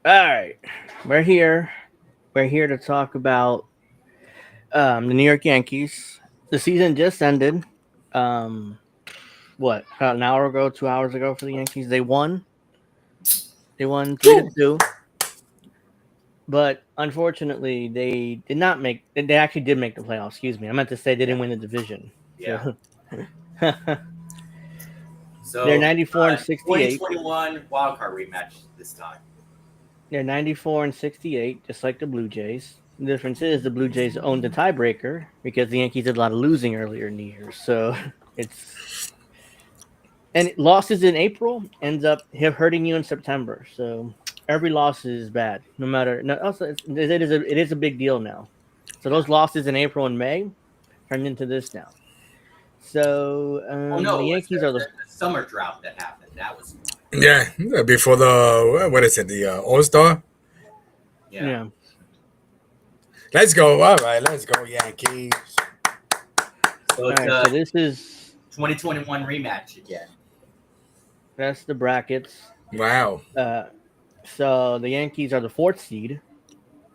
All right, we're here. We're here to talk about the New York Yankees. The season just ended. Um, what? About an hour ago, 2 hours ago for the Yankees. They won. They won three to Woo! two. But unfortunately, they did not make. They actually did make the playoffs. Excuse me. I meant to say they Yeah, didn't win the division. yeah. So they're So, 94 and 68. 2021 wild card rematch this time. They're 94 and 68, just like the Blue Jays. The difference is the Blue Jays owned the tiebreaker because the Yankees did a lot of losing earlier in the year. So it's and losses in April ends up hurting you in September. So every loss is bad, no matter. No, also, it is a big deal now. So Yeah. those losses in April and May turned into this now. So Oh the no, it was Yankees are the the summer drought that happened. That was why. Yeah, before the what is it? The All Star. Yeah. yeah. Let's go! All right, let's go Yankees! So All it's right. a So this is 2021 rematch again. that's the brackets. Wow. Uh, so the Yankees are the fourth seed.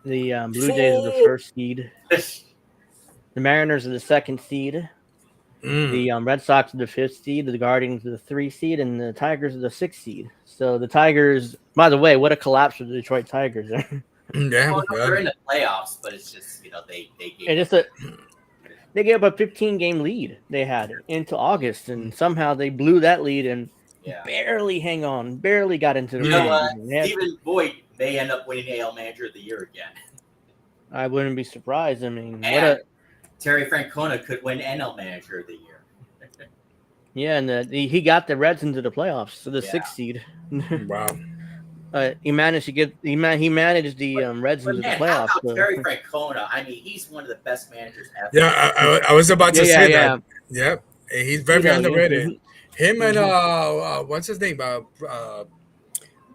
The Blue Jays are the Four. first seed. The Mariners are the second seed. Mm. The Red Sox are the fifth seed. The Guardians are the three seed, and the Tigers are the sixth seed. So the Tigers, by the way, what a collapse for the Detroit Tigers! Yeah, Oh no, yeah. they're in the playoffs, but it's just they gave And up. just they gave up a 15-game lead they had into August, and somehow they blew that lead and Yeah. barely got into the You know Mm. what? postseason. Stephen Voigt may end up winning AL Manager of the Year again, I wouldn't be surprised. I mean, what and a Terry Francona could win NL Manager of the Year. yeah, and he got the Reds into the playoffs, so the Yeah. sixth seed. Wow. He managed to get he managed the Reds But into the man, how playoffs. about So Terry Francona? I mean, he's one of the best managers Yeah, ever. I was about yeah, to yeah, say that. yeah. Yeah, he's You very know, underrated. Him and mhm. what's his name?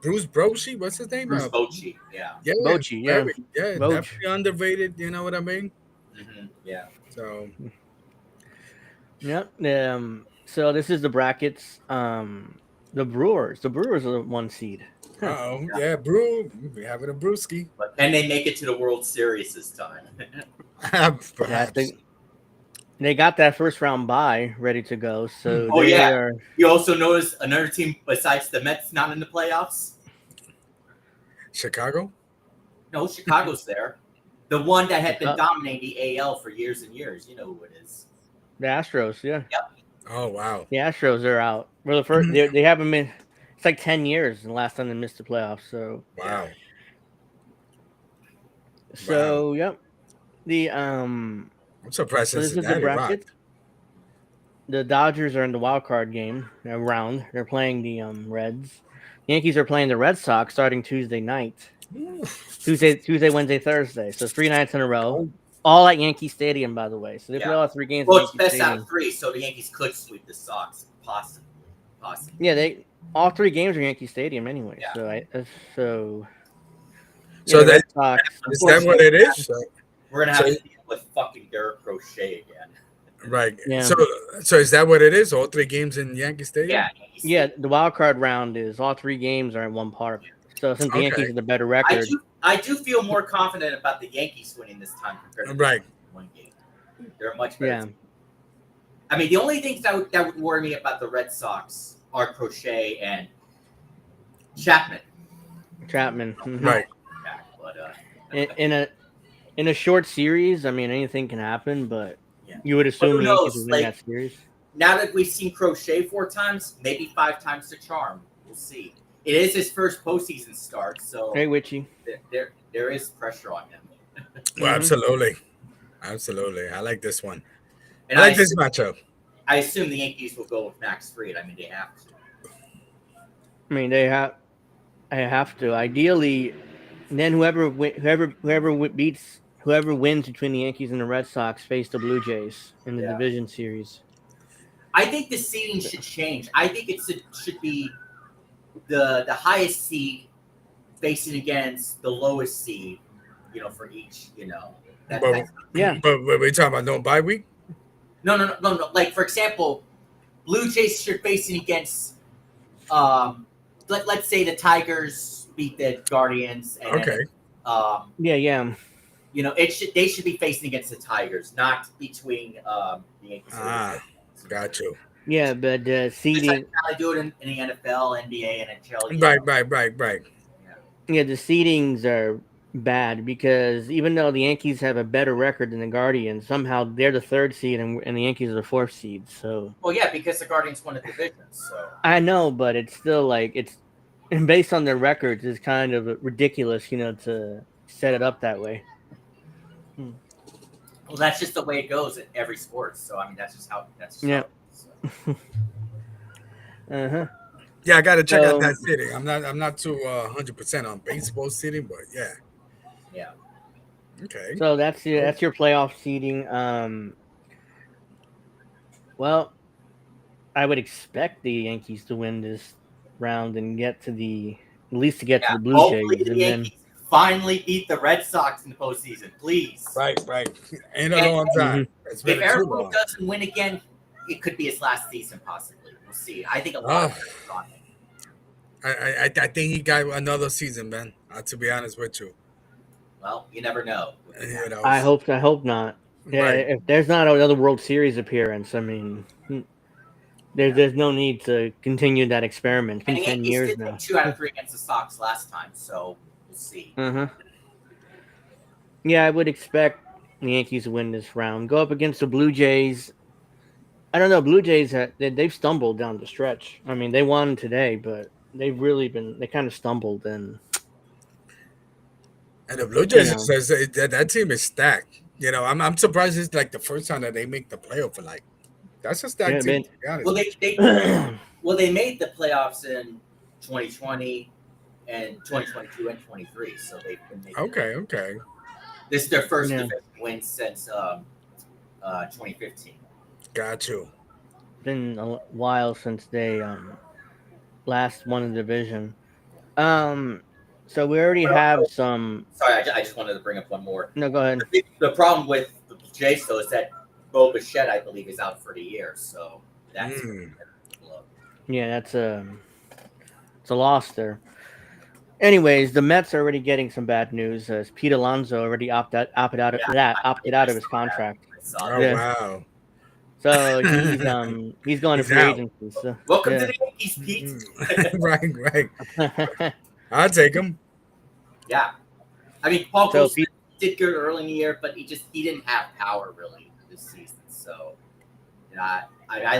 Bruce Brosey. What's his name? Bruce Bochy. Yeah. Yeah, Bochy, yeah, very, yeah, Boch. definitely underrated. You know what I mean? Yeah. So, Yep. So this is the brackets. The Brewers. The Brewers are the one seed. oh, Yeah. yeah, Brew, we having a brewski, But can they make it to the World Series this time? That perhaps. they got that first round bye ready to go. So Oh they yeah. are. You also notice another team besides the Mets not in the playoffs? Chicago. No, Chicago's there. The one that had been Uh, dominating the AL for years and years. You know who it is. the Astros. Yeah, Yep. Oh wow. the Astros are out. Well, the first they haven't been. It's like 10 years, and the last time they missed the playoffs. So Yeah. Wow. Wow. yep. The I'm surprised So this is the Cincinnati bracket. rocked. The Dodgers are in the wild card game round. They're playing the Reds. Yankees are playing the Red Sox starting Tuesday night. Ooh. Tuesday, Wednesday, Thursday. So 3 nights in a row. All at Yankee Stadium, by the way. So they play Yeah. all 3 games at Well, it's Yankee best out of Stadium. three, so the Yankees could sweep the Sox, possibly. Possibly. Yeah, they all 3 games are Yankee Stadium anyway. Yeah. So yeah, So the that Red Sox. is that what Unfortunately, it is? So, we're gonna so have to deal with fucking Derek Crochet again. right. Yeah, So is that what it is? All three games in Yankee Yeah, Stadium. Yankee yeah. Stadium. The wild card round is all 3 games are in one park. So since the Okay. Yankees have the better I record, do I do feel more confident about the Yankees winning this time compared to the Right. one game. They're a much better yeah, team. I mean, the only things that would worry me about the Red Sox are Crochet and Chapman. Chapman. Right. Back, but In a short series, I mean anything can happen, but yeah. you would But assume who the Yankees knows? would win that Like series. now that we've seen Crochet 4 times, maybe 5 times the charm. We'll see. It is his first postseason start, so Hey, Witchy. there is pressure on him. Well, Hmm. absolutely. Absolutely. I like this one. And I like this matchup. I assume the Yankees will go with Max Fried. I mean, they have to. I mean, I have to. Ideally, then whoever wins between the Yankees and the Red Sox face the Blue Jays in the Yeah. division series. I think the seeding should change. I think should be the highest seed facing against the lowest seed. For each. But That's Yeah, but we're talking about no bye week. no. Like for example, Blue Jays should facing against let's say the Tigers beat the Guardians, and then Okay. Yeah. they should be facing against the Tigers, not between the Yankees and the Blue Ah, Jays. got you. Yeah, but Just like seeding. how they do it in the NFL, NBA, NHL. Right. Yeah. Yeah, the seedings are bad because even though the Yankees have a better record than the Guardians, somehow they're the third seed and the Yankees are the fourth seed. So Well, yeah, because the Guardians won a division, so I know, but it's still like it's and based on their records, it's kind of ridiculous, to set it up that way. Hmm. well, that's just the way it goes in every sport. So I mean, that's just how Yeah. it is. So. Uh huh. Yeah, I gotta check out So that sitting. I'm not too 100% on baseball sitting, but yeah. Yeah. Okay. so that's Cool. that's your playoff seeding. Well, I would expect the Yankees to win this round and get to the at least to get to Yeah. the Blue Hopefully, Jays, the and then Yankees finally beat the Red Sox in the postseason, please. Right. Ain't a And long Mhm. time. It's if been too Aaron Boone long. doesn't win again, it could be his last season, possibly. We'll see. I think a lot Oh, of pressure on him. I think he got another season, man. To be honest with you, Well, you never know. you know, I hope not. Yeah, right. if there's not another World Series appearance, I mean, there's Yeah. there's no need to continue that experiment. It's And been the 10 Yankees years did win now. 2 out of 3 against the Sox last time, so we'll see. Uh-huh. Yeah, I would expect the Yankees to win this round. Go up against the Blue Jays. I don't know. Blue Jays they've stumbled down the stretch. I mean, they won today, but they kind of stumbled, and And the Blue you Jays know, says that team is stacked. I'm surprised it's like the first time that they make the playoff. For like that's a yeah, stacked team, man. to be Well, honest with they, they well they made the playoffs in 2020 and 2022 and 23, so they've been you. making it. Okay. This is their first Yeah, division win since 2015. Got you. been a while since they last won the division. So we already But have also, some. sorry, I just wanted to bring up one more. No, go ahead. The problem with the Jays though is that Bo Bichette, I believe, is out for the year, so that's Mm. a blow. Yeah, it's a loss there. Anyways, the Mets are already getting some bad news as Pete Alonso already Yeah, opted out I of his saw that. contract. I saw Oh that. Yeah, wow. so he's going to He's free out. agency. So Welcome to yeah, the Yankees, Pete. Right. I'll take him. Yeah, I mean Paul so Goldschmidt Pete, did good early in the year, but he didn't have power really this season. So I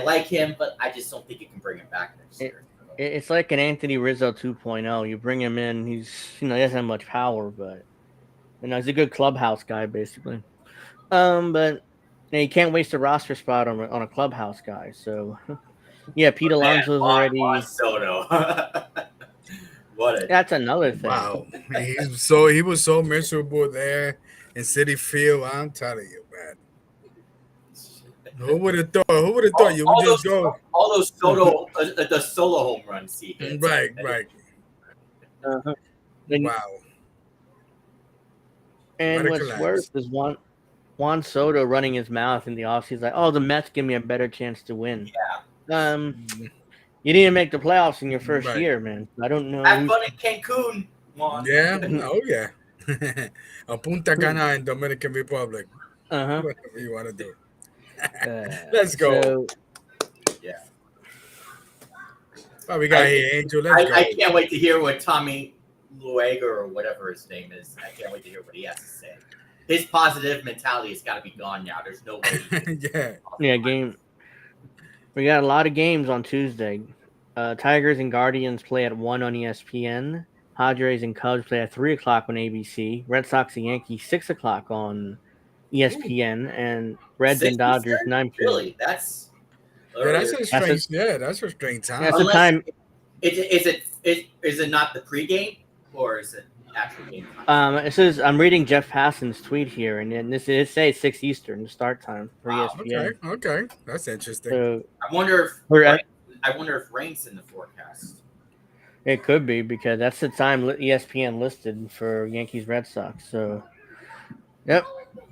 like him, but I just don't think you can bring him back next it, year. So, it's like an Anthony Rizzo 2.0. You bring him in, he doesn't have much power, but he's a good clubhouse guy basically. But you can't waste a roster spot on a clubhouse guy. So yeah, Pete but man, Alonso's Juan already. Soto, what a That's another thing. Wow. He was so miserable there in City Field. I'm telling you, man. Who would have thought? Who would have thought you would just go? all those Soto the solo home runs he hits. Right. Uh-huh. And, Wow. What and a what's worse collapse. is Juan Soto running his mouth in the offseason. He's like, "Oh, the Mets give me a better chance to win." Yeah, Um, you didn't make the playoffs in your first Right. year, man. I don't know have who's. fun in Cancun, Juan. Yeah. Oh yeah. A Punta Cana in Dominican Republic. Uh Whatever you want to do. huh. Let's go. So Yeah, What we got I, here, Angel? Let's go. I can't wait to hear what Tommy Lueger or whatever his name is. I can't wait to hear what he has to say. His positive mentality has got to be gone now. There's no way. Yeah. yeah, game. We got a lot of games on Tuesday. Tigers and Guardians play at 1 on ESPN. Padres and Cubs play at 3 o'clock on ABC. Red Sox and Yankees 6 o'clock on Ooh. ESPN, and Reds and 6 Dodgers Eastern? 9 p.m. Really? That's Yeah, that's earlier. a That's a strange. Yeah, that's a strange that's time. the Unless time. is it not the pregame or is it actual game time? It says I'm reading Jeff Passan's tweet here, and then this it says 6 Eastern, the start time for Wow. ESPN. Okay. That's interesting. So I wonder if we're at, rain's in the forecast. it could be because that's the time ESPN listed for Yankees Red Sox. So yep.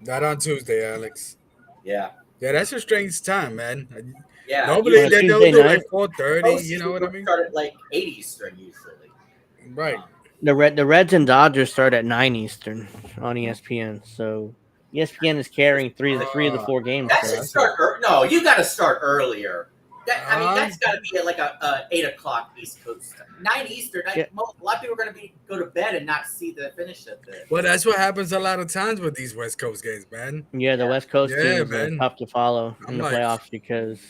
Not on Tuesday, Alex. Yeah. Yeah, that's a strange time, man. Yeah, Normally On a they'll Tuesday do like night, 4:30. You know what I mean? Start at like 8 Eastern usually. Right. the Reds and Dodgers start at 9 Eastern on ESPN. So ESPN is carrying three of the Uh, 4 games That for should us. start. No, you got to start earlier. I mean, uh, that's got to be at like a 8 o'clock East Coast, 9 Eastern. Yeah. A lot of people are going to go to bed and not see the finish of the. well, that's what happens a lot of times with these West Coast games, man. Yeah, the Yeah. West Coast Yeah, teams are man. tough to follow in I'm the like, playoffs because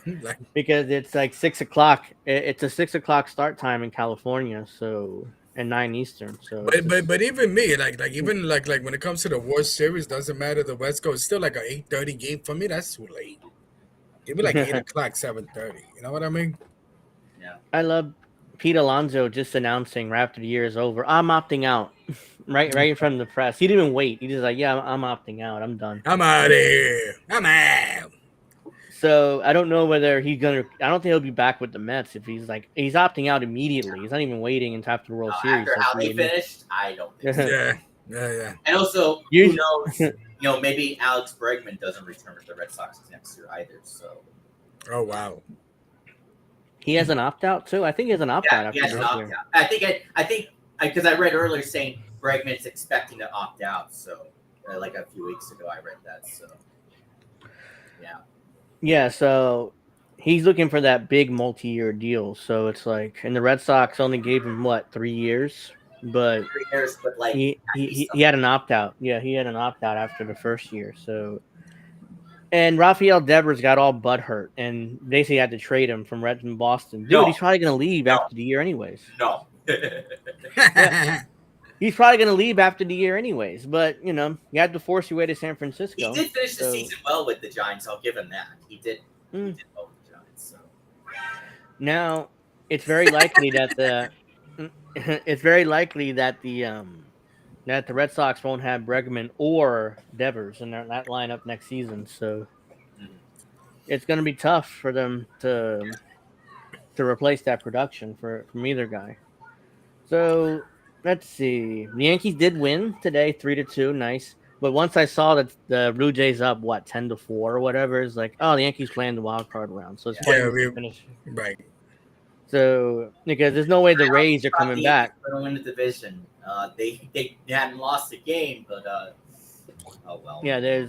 I'm like, it's like 6 o'clock. It's a 6 o'clock start time in California, so and 9 Eastern. So it's but even me, like even like when it comes to the World Series, doesn't matter the West Coast. It's still like a 8:30 game for me. That's too late. Give me like 8 o'clock, 7:30. You know what I mean? Yeah. I love Pete Alonso just announcing right after the year is over. I'm opting out. Right in front of the press. He didn't even wait. He just like, yeah, I'm opting out. I'm done. I'm out of here. I'm out. So I don't know whether he's gonna. I don't think he'll be back with the Mets if he's opting out immediately. He's not even waiting until after the World Series. After Like how he they would. finished, I don't think so. Yeah. And also, who Usually, knows? Maybe Alex Bregman doesn't return with the Red Sox next year either. So Oh wow. he has an opt out too. I think he has an opt out yeah, he after has an this opt year. out. I think because I read earlier saying Bregman's expecting to opt out. So like a few weeks ago, I read that. So yeah. Yeah, so he's looking for that big multi-year deal. So it's like, and the Red Sox only gave him what 3 years, but 3 years, but like he had an opt out. Yeah, he had an opt out after the first year. So and Rafael Devers got all butthurt and basically had to trade him from Red from Boston. Dude, he's probably gonna leave No. after the year anyways. no. Yeah. He's probably going to leave after the year anyways, but you had to force your way to San Francisco. He did finish the season well with the Giants. I'll give him that. He did well with the Giants. So. Now, it's very likely that the Red Sox won't have Bregman or Devers in that lineup next season. So it's going to be tough for them to replace that production from either guy. So let's see. The Yankees did win today, 3-2. Nice. But once I saw that the Blue Jays up 10-4 or whatever, it's like, oh, the Yankees playing the wild card round, so it's pointless to finish. Right. So because there's no way the Rays are coming back. Going to win the division. They hadn't lost a game, but oh well. Yeah,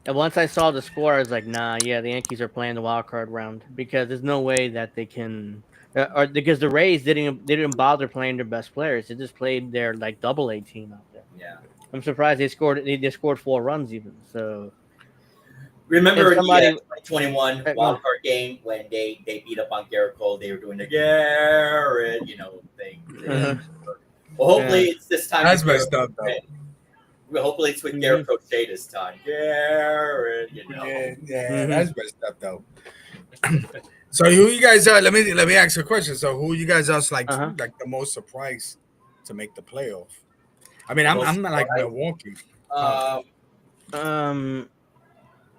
and once I saw the score, I was like, nah, yeah, the Yankees are playing the wild card round because there's no way that they can. Or because the Rays didn't bother playing their best players. They just played their like double-A team out there. Yeah. I'm surprised they scored 4 runs even. So remember somebody, the 2021 wild card game when they beat up on Garrett Cole? They were doing the Garrett, thing. Well, hopefully it's this time. That's messed up though. Well, hopefully it's with Garrett Crochet this time. Garrett, Yeah, that's messed up though. So who you guys are? Let me ask you a question. So who you guys are like the most surprised to make the playoff? I mean, I'm not like Milwaukee.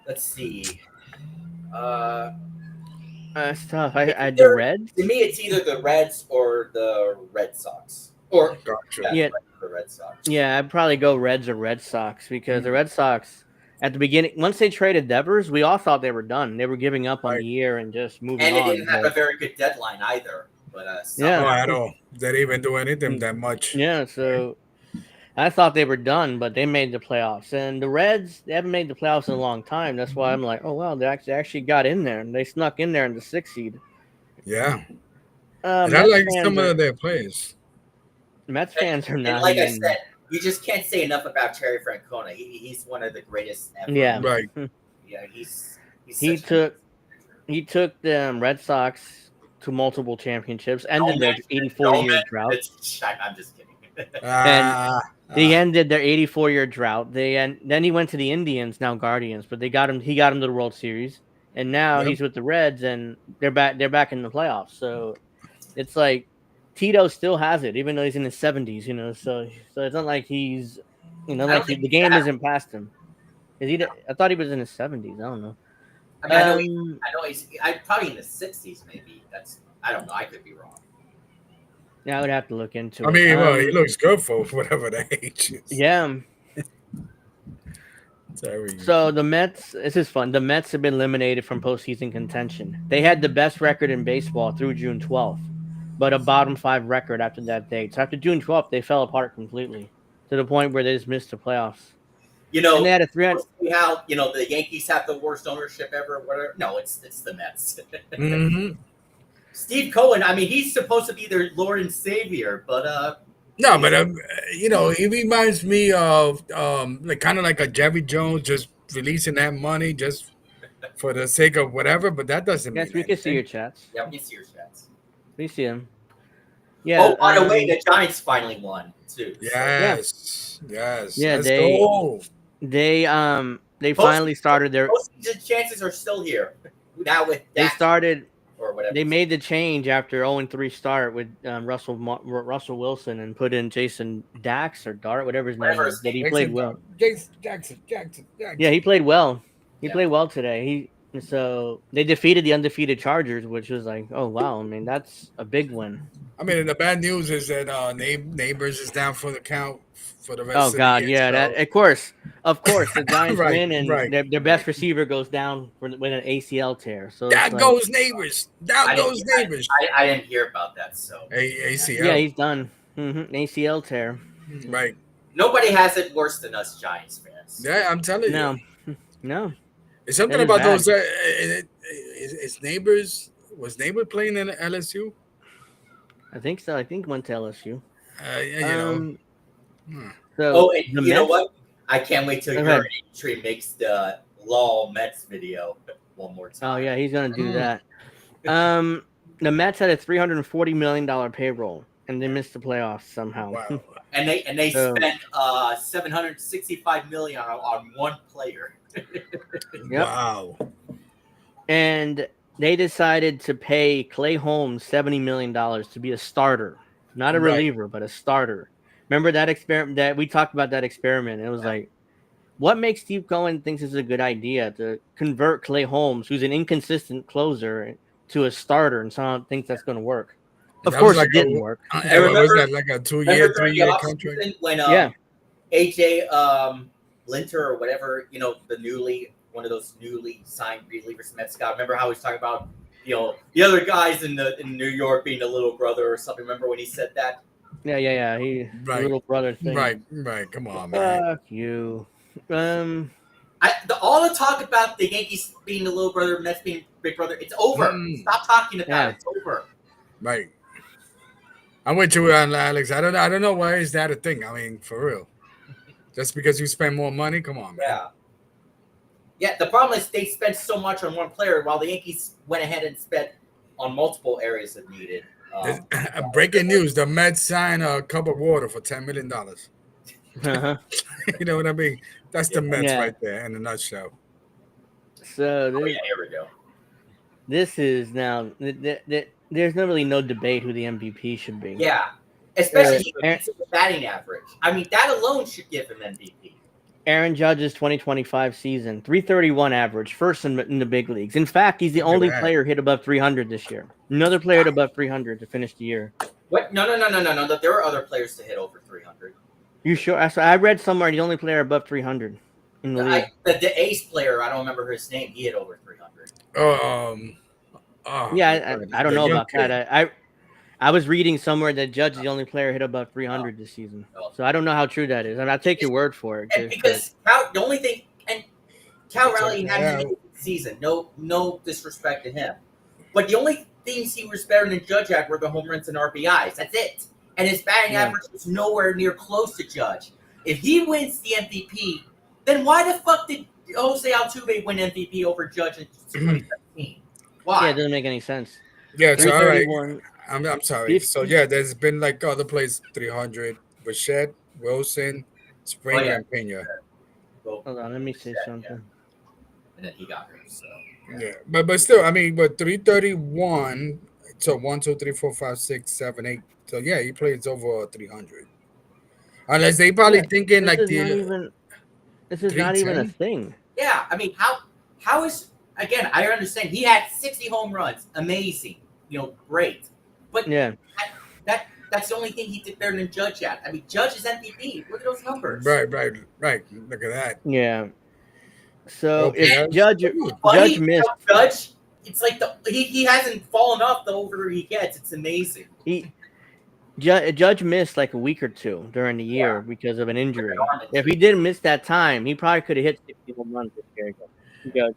Let's see. That's tough. The Reds. To me, it's either the Reds or the Red Sox. Or yeah, the Red Sox. Yeah, I'd probably go Reds or Red Sox because the Red Sox at the beginning, once they traded Devers, we all thought they were done. They were giving up on the year and just moving on. And they didn't have a very good deadline either. But at all. They didn't even do anything that much. Yeah, so I thought they were done, but they made the playoffs. And the Reds, they haven't made the playoffs in a long time. That's why I'm like, oh wow, they actually got in there and they snuck in there in the 6th seed. Yeah, and I like some of their players. Mets fans are not. Like I said, you just can't say enough about Terry Francona. He's one of the greatest ever. Yeah, right. Yeah, he took the Red Sox to multiple championships, ended their 84-year drought. I'm just kidding. And they ended their 84-year drought. Then he went to the Indians, now Guardians, but he got him to the World Series, and now he's with the Reds, and they're back in the playoffs. So it's like Tito still has it, even though he's in his 70s. So it's not like he's, the game isn't past him. Is he? I thought he was in his 70s. I don't know. I know he's probably in the 60s. Maybe I don't know. I could be wrong. Yeah, I would have to look into it. I mean, he looks good for whatever the age is. Yeah. So the Mets, this is fun. The Mets have been eliminated from postseason contention. They had the best record in baseball through June 12th, but a bottom 5 record after that date. So after June 12th, they fell apart completely to the point where they just missed the playoffs. And they had a 300. How the Yankees have the worst ownership ever. Whatever. No, it's the Mets. Mm-hmm. Steve Cohen. I mean, he's supposed to be their Lord and Savior, but no, but he reminds me of like kind of like a Jerry Jones just releasing that money just for the sake of whatever. But that doesn't mean Yes, we can see your chats. Yeah, we can see your chats. We see him. Yeah. Oh, by the way, the Giants finally won too. Yes, so. Yes. Yeah, let's go. They finally started their postseason chances are still here. Now with they started or whatever. They made the change after 0-3 start with Russell Wilson and put in Jason Dax or Dart, whatever his name is. That he played well. Jackson. Yeah, he played well. He played well today. So they defeated the undefeated Chargers, which was like, oh wow, I mean that's a big win. I mean, the bad news is that Neighbors is down for the count for the rest. Oh God, yeah, so. that of course, the Giants win and their best receiver goes down with an ACL tear. So that goes Neighbors. That goes Neighbors. I didn't hear about that. So ACL. Yeah, he's done. ACL tear. Right. Nobody has it worse than us Giants fans. Yeah, I'm telling you. No. It's something about those. It's Neighbors. Was Neighbor playing in LSU? I think so. I think went to LSU. So, and you know what? I can't wait till your entry makes the Law Mets video one more time. Oh yeah, he's gonna do that. The Mets had a $340 million payroll, and they missed the playoffs somehow. Wow. and they spent $765 million on one player. Yep. Wow. And they decided to pay Clay Holmes $70 million to be a starter, not a reliever, but a starter. Remember that experiment that we talked about? That experiment. It was like, what makes Steve Cohen thinks it's a good idea to convert Clay Holmes, who's an inconsistent closer, to a starter, and somehow thinks that's going to work? Of course, it didn't work. Was that like a 2-year, 3-year contract? When AJ Linter or whatever, one of those newly signed relievers Mets got. Remember how he was talking about, the other guys in New York being a little brother or something. Remember when he said that? Yeah. He little brother thing. Right. Come on, man. Fuck you. All the talk about the Yankees being the little brother, Mets being big brother, it's over. Stop talking about it. It's over. Right. I'm with you, Alex. I don't know why is that a thing. I mean, for real. Just because you spend more money, come on, man. Yeah. The problem is they spent so much on one player, while the Yankees went ahead and spent on multiple areas that needed. Breaking news: the Mets signed a cup of water for $10 million. You know what I mean? That's the Mets right there in a nutshell. So here we go. This is now. There's really no debate who the MVP should be. Yeah, especially the batting average. I mean, that alone should give him MVP. Aaron Judge's 2025 season, 331 average, first in the big leagues. In fact, he's the only player hit above 300 this year. Another player hit above 300 to finish the year. What? No. There were other players to hit over 300. You sure? I read somewhere the only player above 300 in the league. The ace player, I don't remember his name. He hit over 300. I don't know about that. I was reading somewhere that Judge is the only player hit above 300 this season. So I don't know how true that is. I mean, I'll take your word for it. And because the only thing, and Cal Raleigh had a good season. No disrespect to him. But the only things he was better than Judge at were the home runs and RBIs. That's it. And his batting average was nowhere near close to Judge. If he wins the MVP, then why the fuck did Jose Altuve win MVP over Judge in 2017? Why? Yeah, it doesn't make any sense. Yeah, it's all right. I'm sorry. So there's been like other plays 300. Bichette, Wilson, Springer, and Pena. Hold on, let me say something. And then he got hurt. So but still, I mean, but 331. So 1, 2, 3, 4, 5, 6, 7, 8. So he plays over 300. Unless they probably thinking like this is not even a thing. Yeah, I mean, how is again? I understand he had 60 home runs, amazing, great. But that's the only thing he did better than Judge at. I mean, Judge is MVP. Look at those numbers. Right. Look at that. Yeah. So if Judge missed, Judge, it's like he hasn't fallen off the older he gets. It's amazing. Judge missed like a week or two during the year because of an injury. If he didn't miss that time, he probably could have hit 60 home runs this year.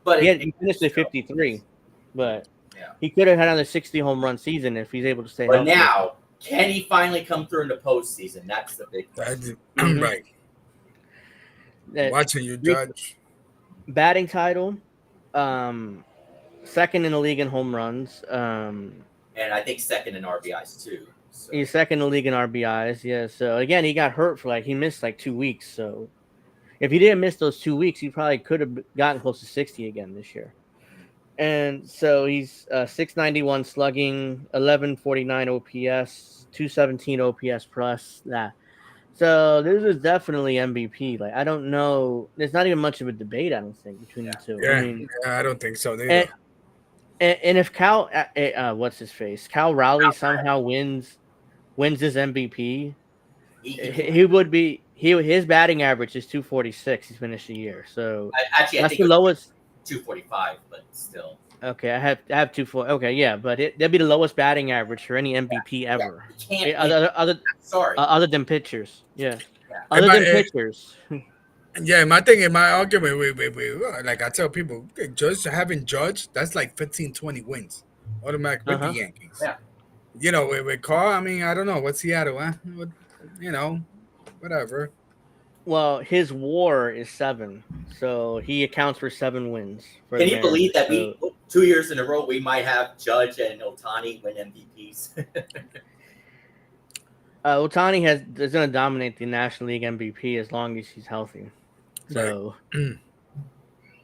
But he finished at 53, but he could have had another 60 home run season if he's able to stay healthy. But now, can he finally come through in the postseason? That's the big question. Right. Watching you, Judge. Batting title, second in the league in home runs. And I think second in RBIs too. So. He's second in the league in RBIs. Yeah. So again, he got hurt for he missed 2 weeks. So if he didn't miss those 2 weeks, he probably could have gotten close to 60 again this year. And so he's 691 slugging, 1149 OPS, 217 OPS plus. So this is definitely MVP. I don't know. There's not even much of a debate, I don't think, between the two. I don't think so either. And if Cal, what's his face? Cal Raleigh somehow wins his MVP, he would be his batting average is 246. He's finished the year, so I think the lowest. 245, but still. Okay, I have 240. Okay, yeah, but that'd be the lowest batting average for any MVP ever. Other than pitchers, other than pitchers. Yeah, my argument with I tell people, having Judge, that's 15, 20 wins automatic with the Yankees. Yeah. With Carl, I mean, I don't know. What's Seattle, whatever. Well, his WAR is 7, so he accounts for 7 wins. Can you believe that 2 years in a row we might have Judge and Ohtani win MVPs? Ohtani is going to dominate the National League MVP as long as he's healthy. So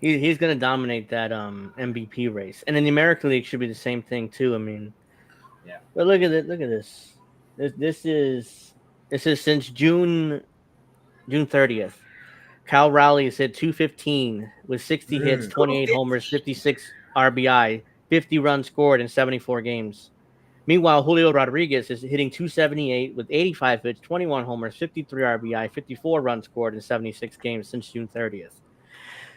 he's going to dominate that MVP race, and in the American League should be the same thing too. I mean, But look at it. Look at this. This is since June 30th. Cal Raleigh has hit 215 with 60 hits, 28 homers, 56 RBI, 50 runs scored in 74 games. Meanwhile, Julio Rodriguez is hitting 278 with 85 hits, 21 homers, 53 RBI, 54 runs scored in 76 games since June 30th.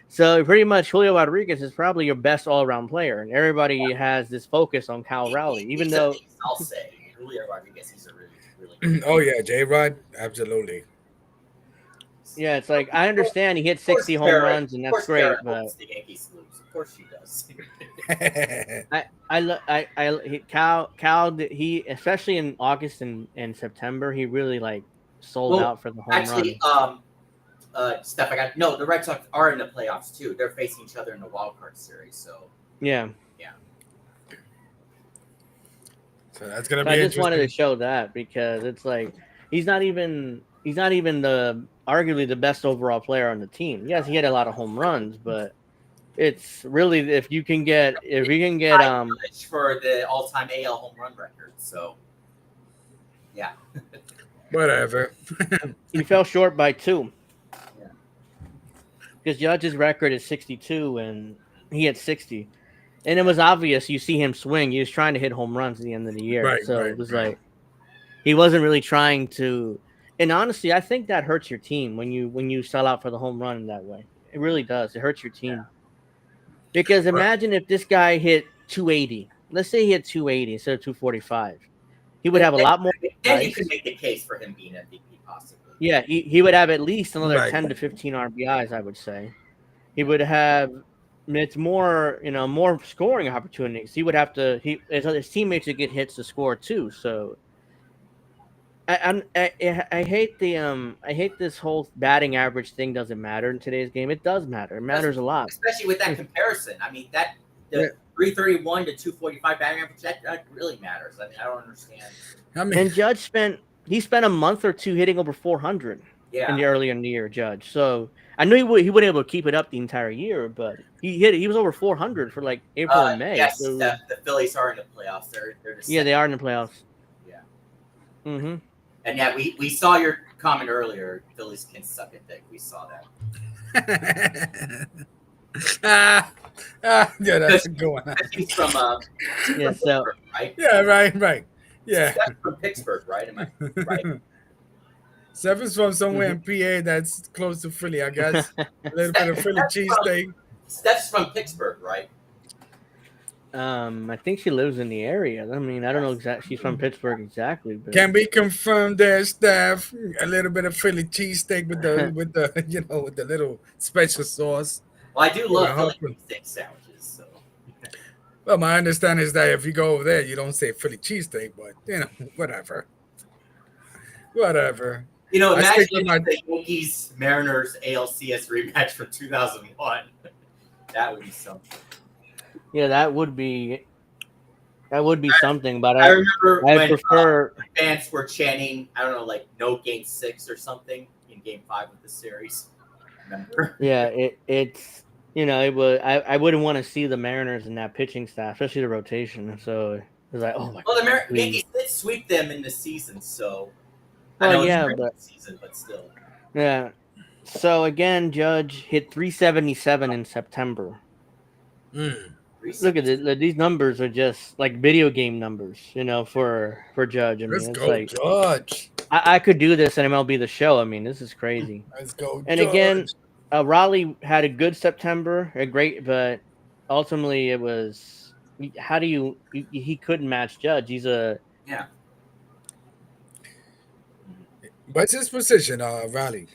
So pretty much Julio Rodriguez is probably your best all-around player, and everybody has this focus on Cal Raleigh, even though I'll say Julio Rodriguez, he's a really good Oh yeah, J-Rod, absolutely. Yeah, it's I understand he hit 60 home runs and that's great, but the Yankees lose. Of course he does. Cal he especially in August and September he really sold out for the home run. Stuff the Red Sox are in the playoffs too. They're facing each other in the wild card series, so yeah. So that's gonna be. I just wanted to show that because it's he's not even arguably the best overall player on the team. Yes, he had a lot of home runs, but it's really if you can get for the all-time AL home run record. So yeah, whatever. He fell short by 2. Because Judge's record is 62 and he had 60. And it was obvious you see him swing. He was trying to hit home runs at the end of the year. It was he wasn't really trying to. And honestly, I think that hurts your team when you sell out for the home run in that way. It really does. It hurts your team. Yeah. Because imagine if this guy hit 280. Let's say he hit 280 instead of 245. He would have a lot more. Then you could make the case for him being MVP possibly. Yeah, he would have at least another 10 to 15 RBIs, I would say. He would have more scoring opportunities. He would have to his teammates would get hits to score too. So I hate I hate this whole batting average thing doesn't matter in today's game. It does matter. It matters a lot. Especially with that comparison. I mean the 331 to 245 batting average that really matters. I mean I don't understand. And Judge spent a month or 2 hitting over 400 in the early in the year, Judge. So I knew he wouldn't be able to keep it up the entire year, but he was over 400 for April and May. Yes, so, the Phillies are in the playoffs. They're they are in the playoffs. Yeah. Mm-hmm. And we saw your comment earlier. Phillies can suck it dick. We saw that. Yeah, that's a good one. He's from right? Yeah, right. Yeah. That's from Pittsburgh, right? Am I right? Steph is from somewhere in PA that's close to Philly, I guess. A little bit of Philly cheesesteak. Steph's from Pittsburgh, right? I think she lives in the area. I mean, I don't know exactly. She's from Pittsburgh exactly, but Can be confirmed there, Steph. A little bit of Philly cheesesteak with the with the little special sauce. Well, I do love Philly cheesesteak sandwiches. So. Well, my understanding is that if you go over there, you don't say Philly cheesesteak, but whatever. Whatever. Imagine the Yankees Mariners ALCS rematch from 2001. That would be something. Yeah, that would be something. But I remember when prefer fans were chanting, I don't know, like no game 6 or something in game 5 of the series. Remember? Yeah, it's it was. I wouldn't want to see the Mariners in that pitching staff, especially the rotation. So it was like, oh my. Well, the Yankees did sweep them in the season, so. Well, yeah, but season, but still. Yeah. So again, Judge hit 377 in September. Look at it. These numbers are just like video game numbers, for Judge. I mean, let's go, Judge. I could do this in MLB The Show. I mean, this is crazy. Let's go, and Judge. Again, Raleigh had a good September, but ultimately it was. How do you? He couldn't match Judge. He's a What's his position, Raleigh?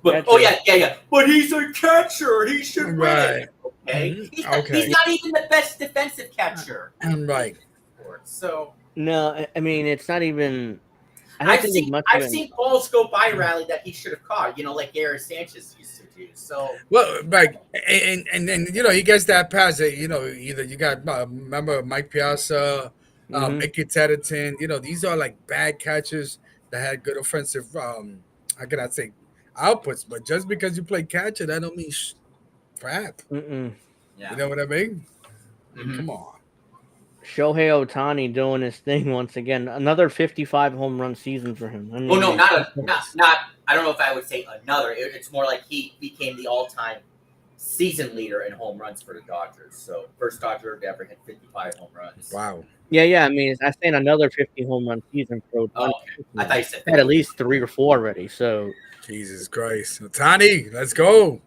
But yeah. But he's a catcher. He should win. Okay. He's not even the best defensive catcher. Right. So no, I mean it's not even. I've seen balls go by Raleigh that he should have caught. Like Gary Sanchez used to do. So and he gets that pass. Either you got remember Mike Piazza, Mickey Tettleton. These are like bad catchers that had good offensive. How can I say? Outputs, but just because you play catcher, that don't mean crap. Yeah. You know what I mean? Come on. Shohei Ohtani doing his thing once again. Another 55 home run season for him. I mean, not. I don't know if I would say another. It's more like he became the all-time season leader in home runs for the Dodgers. So first Dodger to ever hit 55 home runs. Wow. Yeah. I mean, I saying another 50 home run season for Ohtani. Oh, okay. I thought you said 50. Had at least 3 or 4 already. So. Jesus Christ. Ohtani, let's go.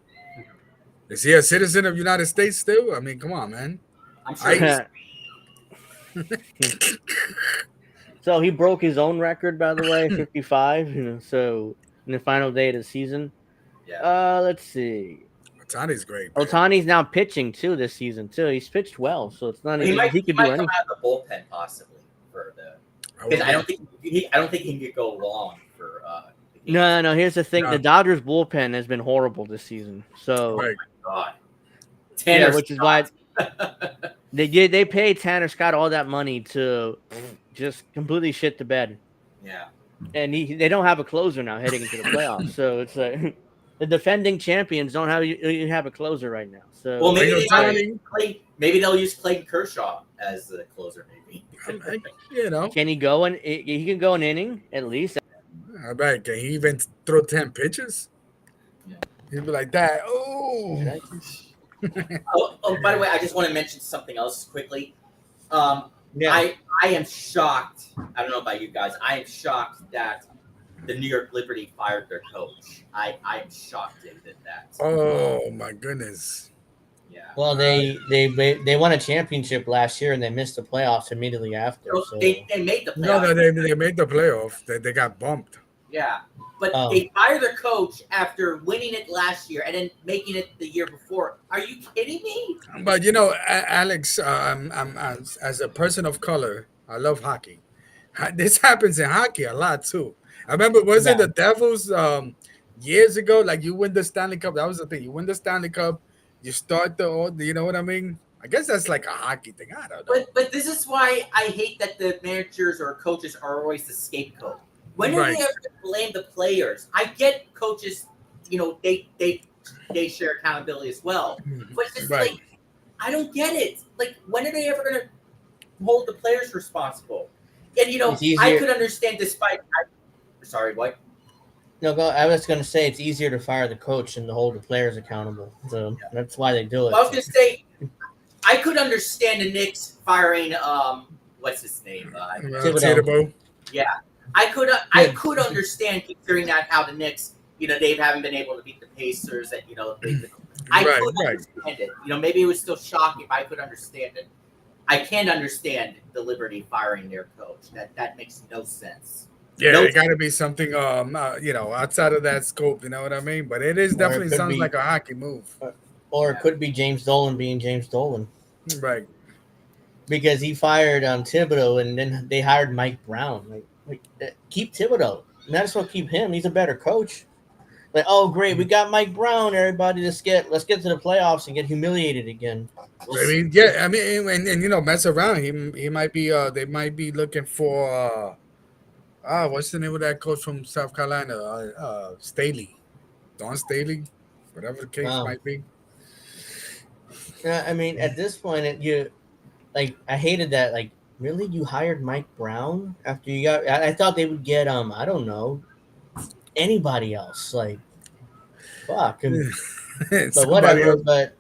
Is he a citizen of the United States still? I mean, come on, man. I'm sure. So he broke his own record, by the way, 55. So in the final day of the season. Yeah. Let's see. Ohtani's great. Man. Ohtani's now pitching too this season too. He's pitched well, so it's not. He could do anything. Come out of the bullpen possibly for because I don't think he can go long for. No. Here's the thing: the Dodgers bullpen has been horrible this season. So, oh my God. Which is why they paid Tanner Scott all that money to just completely shit the bed. Yeah, and they don't have a closer now heading into the playoffs. So it's like the defending champions don't have a closer right now. So well, maybe they'll use Clayton Kershaw as the closer. Maybe can he go and he can go an inning at least. I bet. Can he even throw 10 pitches? Yeah. He'd be like that. Oh. By the way, I just want to mention something else quickly. I am shocked. I don't know about you guys. I am shocked that the New York Liberty fired their coach. I am shocked they did that. Oh my goodness. Yeah. Well, they won a championship last year and they missed the playoffs immediately after. So. They made the playoffs. No, they made the playoff. They got bumped. Yeah, but they fired their coach after winning it last year and then making it the year before. Are you kidding me? But Alex, I'm as a person of color, I love hockey. This happens in hockey a lot too. I remember, was it the Devils years ago? Like you win the Stanley Cup. That was the thing. You win the Stanley Cup. You start you know what I mean? I guess that's like a hockey thing. I don't know. But this is why I hate that the managers or coaches are always the scapegoat. When are they ever going to blame the players? I get coaches, they share accountability as well. But it's like, I don't get it. Like, when are they ever going to hold the players responsible? And, I could understand despite – sorry, what? No, I was going to say it's easier to fire the coach than to hold the players accountable. So that's why they do it. Well, I was going to say, I could understand the Knicks firing what's his name? Thibodeau. Yeah. I could understand considering that how the Knicks, they haven't been able to beat the Pacers, and I could understand it. Maybe it was still shocking, but I could understand it. I can't understand the Liberty firing their coach. That makes no sense. Yeah, it got to be something, outside of that scope. You know what I mean? But it is definitely sounds like a hockey move. Or it could be James Dolan being James Dolan. Right. Because he fired Thibodeau, and then they hired Mike Brown. Like keep Thibodeau. Might as well keep him. He's a better coach. Like, oh great, we got Mike Brown. Everybody, let's get to the playoffs and get humiliated again. I mean, yeah, I mean, and mess around. He might be. They might be looking for. What's the name of that coach from South Carolina? Staley, Don Staley, whatever the case might be. I mean, at this point, I hated that. Like, really, you hired Mike Brown after you got? I thought they would get I don't know, anybody else. Like, fuck. But whatever. Else. But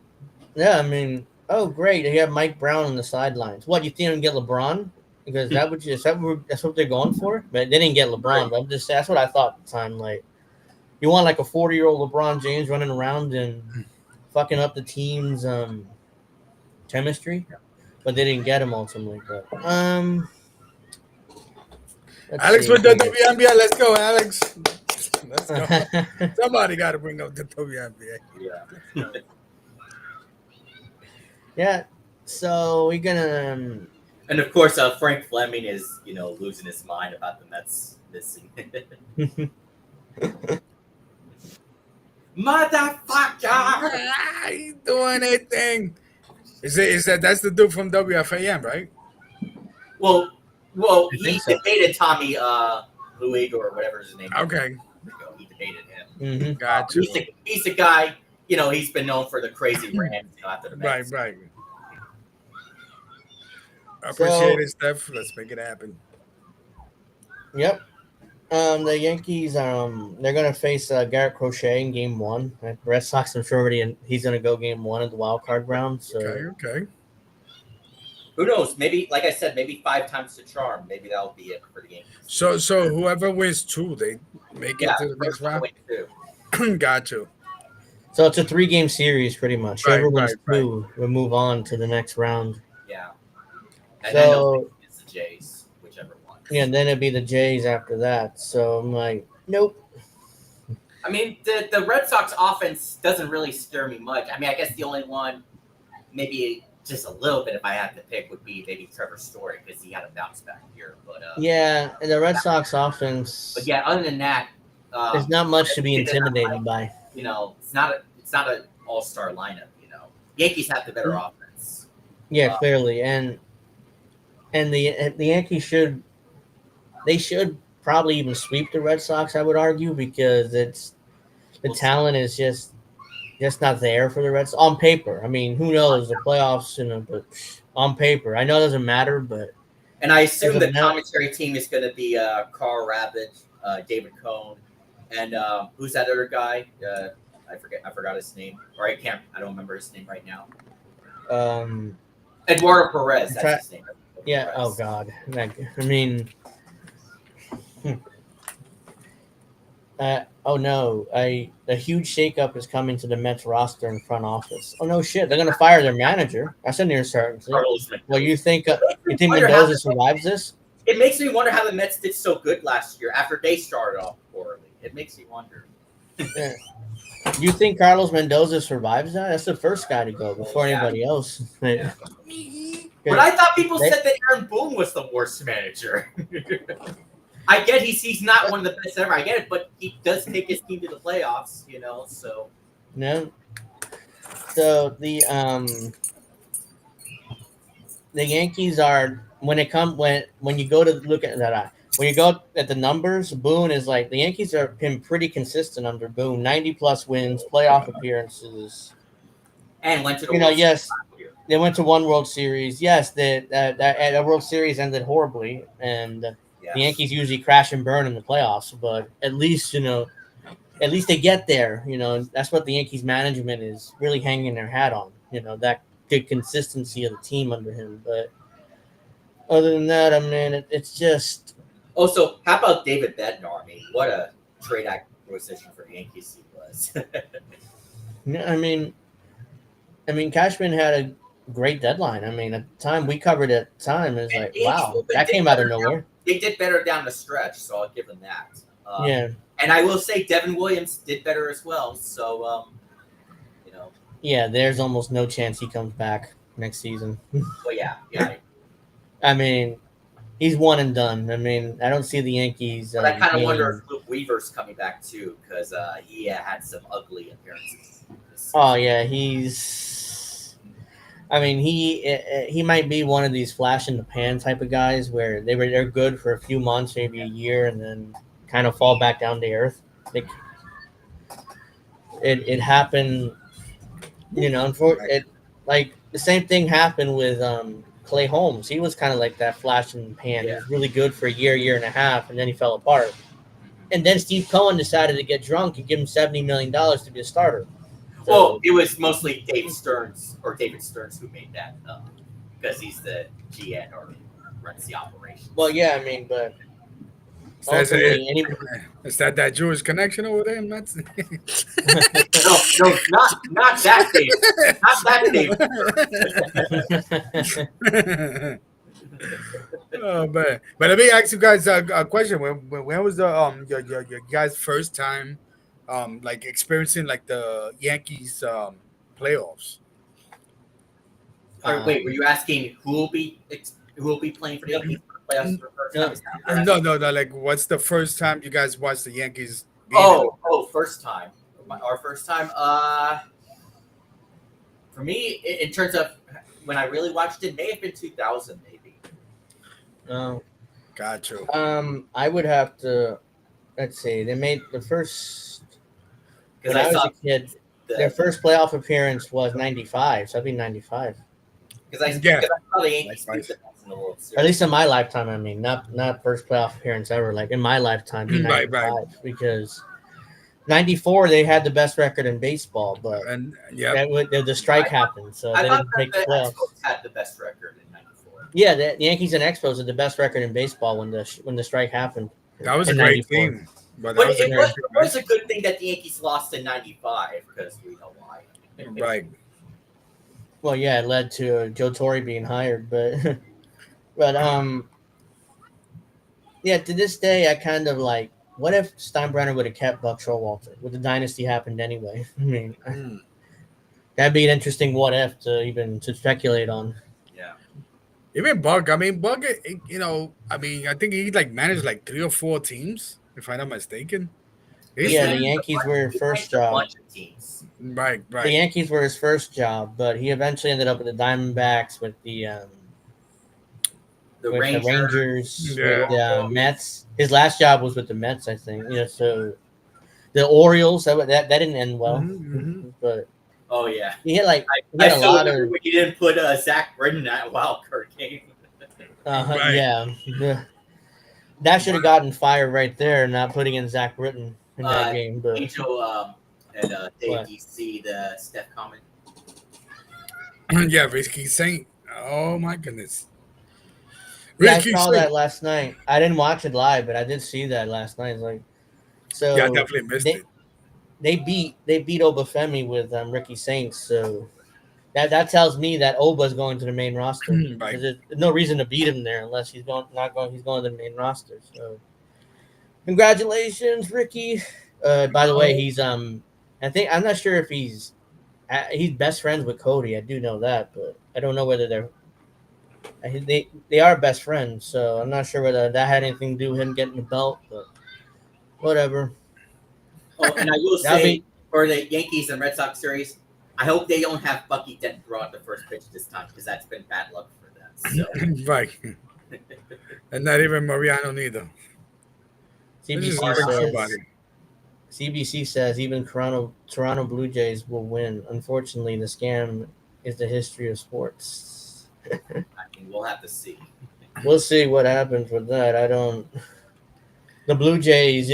yeah, I mean, oh great, they have Mike Brown on the sidelines. What, you think they get LeBron? Because that's what they're going for. But they didn't get LeBron. But that's what I thought at the time. Like, you want like a 40-year-old LeBron James running around and fucking up the team's chemistry, but they didn't get him ultimately. But Alex with the WNBA. Let's go, Alex. Let's go. Somebody got to bring up the WNBA. Yeah. Yeah. So we're gonna. And of course, Frank Fleming is, losing his mind about the Mets missing. Motherfucker! He's doing anything. Is that's the dude from WFAN, right? Well, he debated Tommy Luigo or whatever his name is. Okay. He debated him. Mm-hmm. Gotcha. He's a guy, he's been known for the crazy rants after the Mets. Right. I appreciate it, Steph. Let's make it happen. Yep. The Yankees, they're gonna face Garrett Crochet in Game 1. The Red Sox, I'm sure already, he's gonna go Game 1 of the wild card round. So. Okay. Who knows? Maybe, like I said, maybe 5 times the charm. Maybe that'll be it for the Yankees. So whoever wins 2, they make it to the next round. Got you. So it's a 3-game series, pretty much. Whoever wins 2 will move on to the next round. Yeah. And so it's the Jays, whichever one. Yeah, and then it'd be the Jays after that. So I'm like, nope. I mean, the Red Sox offense doesn't really scare me much. I mean, I guess the only one, maybe just a little bit, if I had to pick, would be maybe Trevor Story, because he had a bounce back here. But yeah, and the Red Sox offense. But yeah, other than that, there's not much to be intimidated by. It's not an all-star lineup. Yankees have the better offense. Yeah, clearly, and the Yankees should probably even sweep the Red Sox, I would argue, because the talent is just not there for the Red Sox on paper. I mean, who knows, the playoffs, but on paper, I know it doesn't matter, but. And I assume the commentary team is going to be Carl Rabbit, David Cohn, and who's that other guy? I forgot his name, or I don't remember his name right now. Eduardo Perez, that's his name. Yeah. Oh God. I mean. Oh no! A huge shakeup is coming to the Mets roster and front office. Oh no, shit! They're gonna fire their manager. That's a near certainty. Well, you think Mendoza survives this? It makes me wonder how the Mets did so good last year after they started off poorly. It makes me wonder. Yeah. You think Carlos Mendoza survives that? That's the first guy to go before anybody else. Yeah. But I thought people said that Aaron Boone was the worst manager. I get he's not one of the best ever. I get it, but he does take his team to the playoffs, so. No. So the Yankees are when you go to look at that when you go at the numbers, Boone is like the Yankees have been pretty consistent under Boone, 90+ wins, playoff appearances, and went to the yes. They went to one World Series. Yes, that World Series ended horribly, and the Yankees usually crash and burn in the playoffs. But at least they get there. That's what the Yankees management is really hanging their hat on. That good consistency of the team under him. But other than that, I mean, it's just Also, how about David Bednar? I mean, what a trade acquisition for the Yankees he was. Yeah, Cashman had a great deadline. I mean, at the time we covered it, at the time, it was like, The Yankees wow, that came out of nowhere. They did better down the stretch, so I'll give them that. Yeah. And I will say Devin Williams did better as well. So, Yeah, there's almost no chance he comes back next season. Well, yeah. I mean, he's one and done. I mean, I don't see the Yankees. But I kind of wonder if Luke Weaver's coming back too, because he had some ugly appearances. Oh yeah, he's. I mean, he might be one of these flash in the pan type of guys where they're good for a few months, maybe a year, and then kind of fall back down to earth. It happened, like the same thing happened with Clay Holmes. He was kind of like that flash in the pan. He was really good for a year and a half, and then he fell apart. And then Steve Cohen decided to get drunk and give him $70 million to be a starter. So, well, it was mostly David Stearns who made that, because he's the GM or runs the operation. Well, yeah, I mean, but is that Jewish connection over there? No, not that David. Not that David. Oh man! But let me ask you guys a question. When was the your guys' first time like experiencing like the Yankees playoffs? Wait, were you asking who will be playing for the Yankees for the playoffs for the first time? No. Like, what's the first time you guys watched the Yankees? First time. Our first time. For me, in terms of when I really watched it, may have been 2000, maybe. Oh, got you. I would have to. Let's see. They made the first. When I was a kid, their first playoff appearance was '95, so I'd be '95. Because I saw the Yankees in the World Series. At least in my lifetime, I mean, not first playoff appearance ever. Like in my lifetime, be '95 right. Because '94 they had the best record in baseball, but the strike happened, so they didn't make the playoffs. Expos had the best record in '94. Yeah, the Yankees and Expos had the best record in baseball when the strike happened. That was a great team. But it was a good thing that the Yankees lost in '95 because we know why. Right. Well, yeah, it led to Joe Torre being hired, but yeah. To this day, I kind of like. What if Steinbrenner would have kept Buck Showalter? Would the dynasty happened anyway? I mean, that'd be an interesting what if to speculate on. Yeah. Even Buck, I think he like managed like 3 or 4 teams, if I'm not mistaken. The Yankees were his first job. Right. The Yankees were his first job, but he eventually ended up with the Diamondbacks, with the Rangers, with the Mets. His last job was with the Mets, I think. So the Orioles that didn't end well, but oh yeah, he had a lot of. He didn't put Zach Britton in that wild card game. Right. Yeah, that should have gotten fired right there, not putting in Zach Britton in that game. But Angel and Dave, do you see the Steph comment? Yeah, Ricky Saint. Oh my goodness. Yeah, I saw that last night. I didn't watch it live, but I did see that last night. I definitely missed it. They beat Obafemi with Ricky Saints, so that tells me that Oba's going to the main roster. Right. There's no reason to beat him there unless he's going to the main roster. So, congratulations, Ricky. By the way, he's I'm not sure if he's best friends with Cody. I do know that, but I don't know whether they are best friends. So I'm not sure whether that had anything to do with him getting the belt, but whatever. Oh, and I will say for the Yankees and Red Sox series, I hope they don't have Bucky Dent throw out the first pitch this time because that's been bad luck for them. So. Right. And not even Mariano neither. CBC says even Toronto Blue Jays will win. Unfortunately, the scam is the history of sports. I mean, we'll have to see. We'll see what happens with that. The Blue Jays,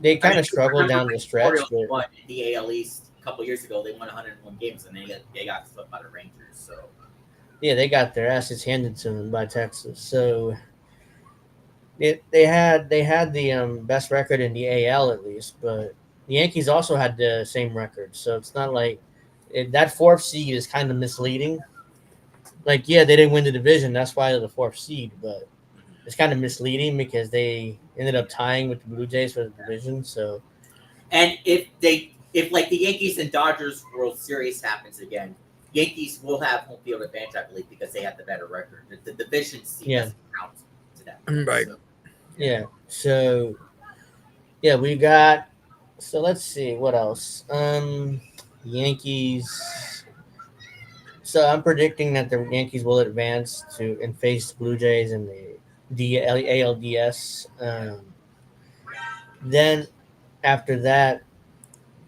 they kind of struggled down the stretch. Won the AL East a couple years ago. They won 101 games, and they got swept by the Rangers. So Yeah, they got their asses handed to them by Texas. So they had the best record in the AL at least, but the Yankees also had the same record. So it's not like that fourth seed is kind of misleading. Like, yeah, they didn't win the division. That's why they're the fourth seed, but it's kind of misleading because they ended up tying with the Blue Jays for the division. So, And if like the Yankees and Dodgers World Series happens again, Yankees will have home field advantage, I believe, because they have the better record. The division seed yeah, doesn't count to that. Right. So, yeah. So, yeah, we got. So let's see what else. Yankees. So I'm predicting that the Yankees will advance to and face Blue Jays in the ALDS. Then after that,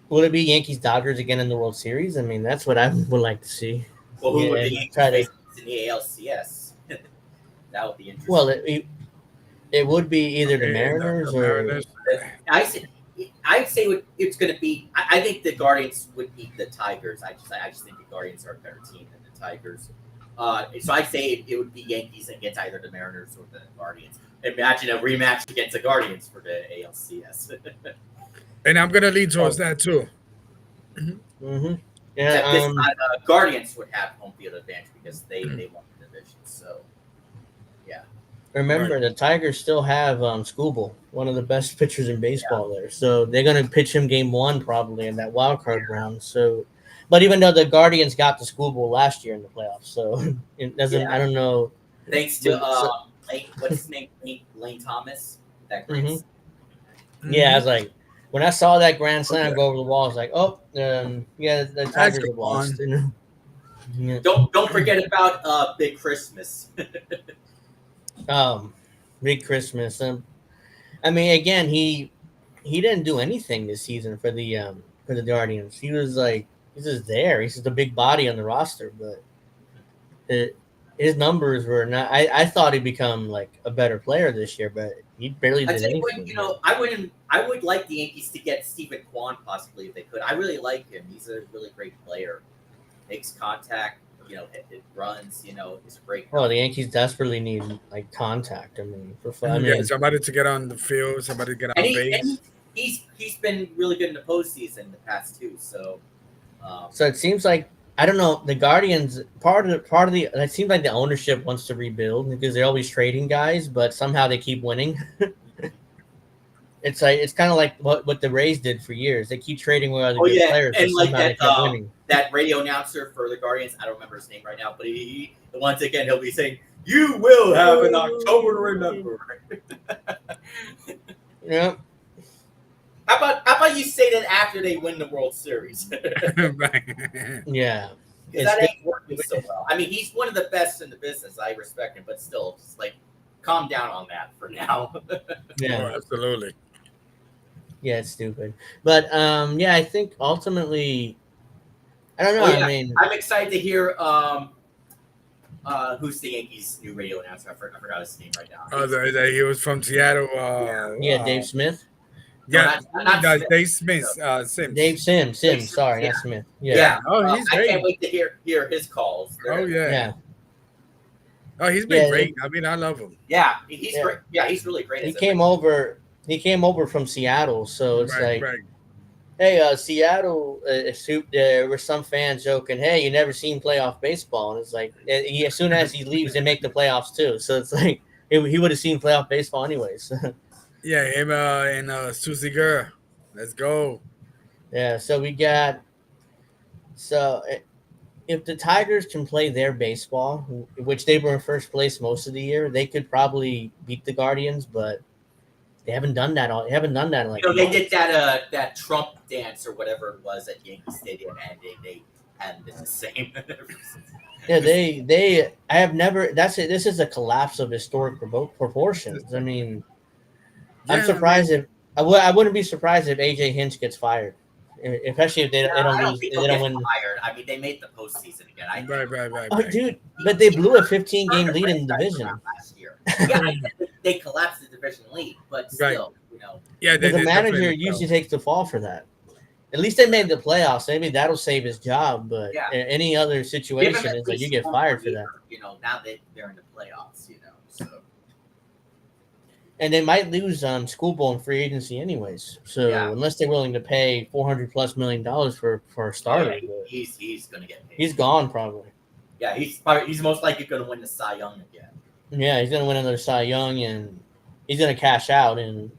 will it be Yankees Dodgers again in the World Series? I mean, that's what I would like to see. well, who would Yeah, the and Yankees try to. face in the ALCS? That would be Well, interesting. it would be either the The Mariners or Mariners. I say, I'd say it's going to be. I think the Guardians would beat the Tigers. I just think the Guardians are a better team than the Tigers. So I'd say it would be Yankees against either the Mariners or the Guardians. Imagine a rematch against the Guardians for the ALCS. And I'm gonna lean towards oh, that too. mm-hmm. Yeah. Except this time, Guardians would have home field advantage because they won the division. So yeah, Right. Remember, the Tigers still have Skubal, one of the best pitchers in baseball there. So they're going to pitch him game one probably in that wild card round. So, but even though the Guardians got the Skubal last year in the playoffs, so it doesn't. I yeah. don't know. Thanks to But so, What's his name? Lane Thomas. That great. hmm Yeah, I Mm-hmm. was like, when I saw that grand slam Okay. go over the wall, I was like, oh, yeah, the That's Tigers good have lost. one. You know? Yeah. Don't forget about Big Christmas. Um, Big Christmas. I mean, again, he didn't do anything this season for the Guardians. He was like he's just there. He's just a big body on the roster, but it, his numbers were not. I thought he'd become like a better player this year, but he barely I did tell you what, anything. I would like the Yankees to get Stephen Kwan possibly if they could. I really like him. He's a really great player. Makes contact, it runs. He's a great. Well, the Yankees desperately need like contact. I mean, for fun. I Yeah, mean, somebody to get on the field, somebody to get And on he and base. he's been really good in the postseason in the past too. So so it seems like I don't know the Guardians. Part of the it seems like the ownership wants to rebuild because they're always trading guys, but somehow they keep winning. It's kind of like what the Rays did for years. They keep trading with other oh good yeah, players, but and like somehow they kept winning. that radio announcer for the Guardians, I don't remember his name right now, but he once again he'll be saying, "You will have an October to remember." Yeah, How about you say that after they win the World Series? Right. yeah. Because It's that good. ain't working so well. I mean, he's one of the best in the business. I respect him, but still, just like calm down on that for now. Yeah, Oh, absolutely. yeah. It's stupid, but yeah. I think ultimately, I don't know. Oh I yeah, mean, I'm excited to hear who's the Yankees' new radio announcer. I forgot his name right now. He was from Seattle. yeah, Dave Smith, No, Yeah, not Smith. Dave Smith, No, Dave Sims. Sims. Sorry, yeah, not Smith. Yeah. Yeah, Oh, he's I can't great. wait to hear his calls. Oh yeah. yeah, Oh, he's been yeah. great. I mean, I love him. Yeah, he's Yeah. great. Yeah, he's really great He as a came over. He came over from Seattle, so it's Right, like, right. hey, Seattle. There were some fans joking, "Hey, you never seen playoff baseball," and it's like, as soon as he leaves, they make the playoffs too. So it's like he would have seen playoff baseball anyways. Yeah, him and Susie Girl. Let's go. Yeah. So we got so if the Tigers can play their baseball, which they were in first place most of the year, they could probably beat the Guardians, but they haven't done that. They haven't done that in like a They month. did that Trump dance or whatever it was at Yankee Stadium, and they hadn't been the same. Yeah, they. I have never. That's it. This is a collapse of historic proportions. I mean, I'm Yeah, I surprised mean, if I wouldn't be surprised if AJ Hinch gets fired, especially if they don't I don't lose. think They he'll don't get win. fired. I mean, they made the postseason again. I right, think right, right, Oh, right. dude! But they blew a he 15 turned game the lead in the franchise division. around last year. Yeah, I think they collapsed the division lead, but Right. still, Yeah, But the they definitely manager look usually out. takes the fall for that. At least they made the playoffs. Maybe that'll save his job. But Yeah. any other situation is like you get fired for that. Now that they're in the playoffs, so. And they might lose on schoolboy and free agency anyways. So unless they're willing to pay $400+ million for a starter, he's gonna get paid. He's gone probably. Yeah, he's most likely gonna win the Cy Young again. Yeah, he's gonna win another Cy Young, and he's gonna cash out and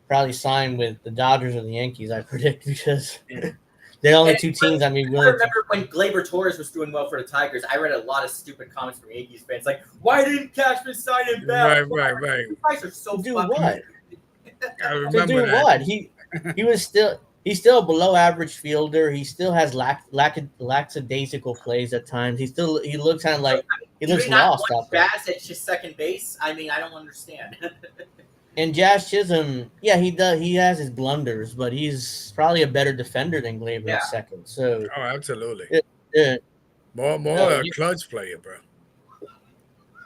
probably sign with the Dodgers or the Yankees. I predict because they're the only two teams. I remember when Gleyber Torres was doing well for the Tigers. I read a lot of stupid comments from Yankees fans, like, "Why didn't Cashman sign him back?" Right. You guys are so do fucking. What? I remember to do that. What? He's still a below average fielder. He still has lackadaisical plays at times. He looks kind of like he looks lost out there. Bass at just second base. I mean, I don't understand. And Jazz Chisholm, yeah, he does. He has his blunders, but he's probably a better defender than Gleyber at second. So, absolutely. More a clutch player, bro.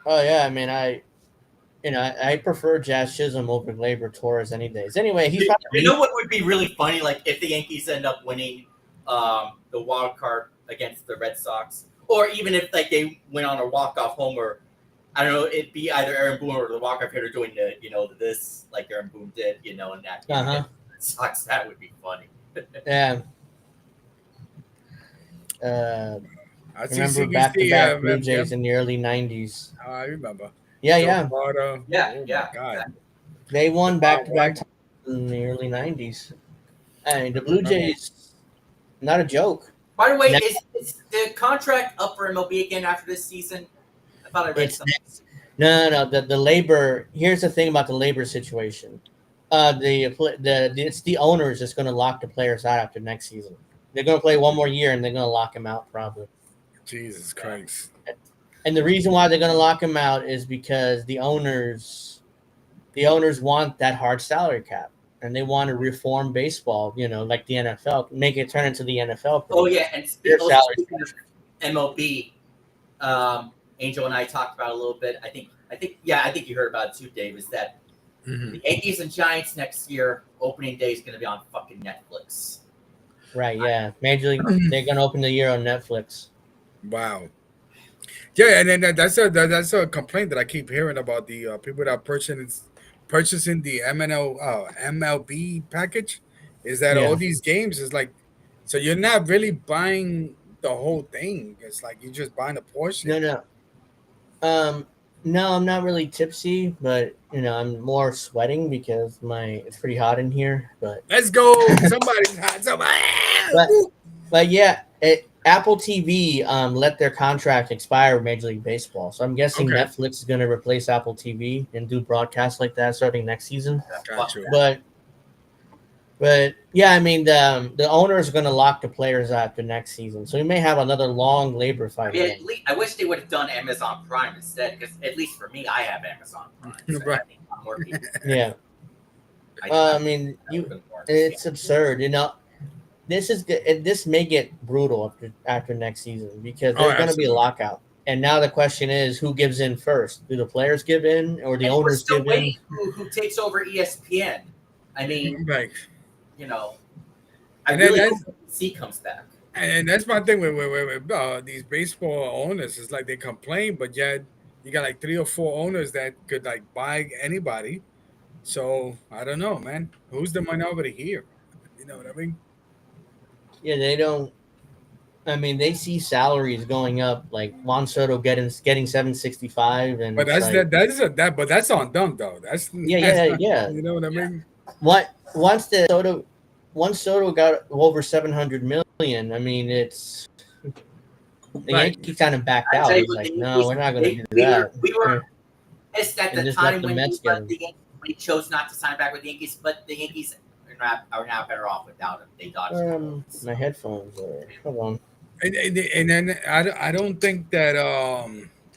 Oh yeah, I mean, I prefer Jazz Chisholm over Gleyber Torres any days. Anyway, he's you know what would be really funny, like if the Yankees end up winning the wild card against the Red Sox, or even if like they went on a walk-off homer. I don't know. It'd be either Aaron Boone or the walk-off hitter doing this like Aaron Boone did, and that sucks. That would be funny. Yeah. I remember back-to-back Blue Jays in the early '90s. I remember. Yeah. Yeah. They won back-to-back in the early '90s. I mean, the Blue Jays, not a joke. By the way, is the contract up for MLB again after this season? I thought I read something. No. The labor. Here's the thing about the labor situation. It's the owners that's going to lock the players out after next season. They're going to play one more year and they're going to lock them out probably. Jesus Christ! And the reason why they're going to lock them out is because the owners want that hard salary cap, and they want to reform baseball. Like the NFL, make it turn into the NFL. Oh yeah, and speaking of MLB. Angel and I talked about it a little bit. I think you heard about it too, Dave. Is that the Yankees and Giants next year opening day is going to be on fucking Netflix? Right. Yeah. Major League. They're going to open the year on Netflix. Wow. Yeah, and then that's a complaint that I keep hearing about the people that are purchasing the MLB package. Is that all these games is like, so you're not really buying the whole thing. It's like you're just buying a portion. No, I'm not really tipsy, but I'm more sweating because it's pretty hot in here. But let's go, somebody's hot, somebody. But yeah, Apple TV let their contract expire with Major League Baseball, so I'm guessing Netflix is going to replace Apple TV and do broadcasts like that starting next season. Gotcha. But yeah, I mean the owner is going to lock the players out after next season, so we may have another long labor fight. I wish they would have done Amazon Prime instead, because at least for me, I have Amazon Prime. So I think more people. Yeah. I mean, it's absurd. This may get brutal after next season because there's going to be a lockout. And now the question is, who gives in first? Do the players give in, or the owners give in? Who takes over ESPN? I mean, I and really hope C comes back. And that's my thing with these baseball owners. It's like they complain, but yet you got like 3 or 4 owners that could like buy anybody. So I don't know, man. Who's the minority here? You know what I mean? Yeah, they don't. I mean, they see salaries going up, like Juan Soto getting $765, and but that's on them though. Yeah. You know what I mean? Once Soto got over $700 million, I mean, it's the Yankees kind of backed out. He's like, no, we're not going to do that. We were pissed at the time when he chose not to sign back with the Yankees, but the Yankees are now better off without him. They dodged my headphones are. Hold on. And then I don't think that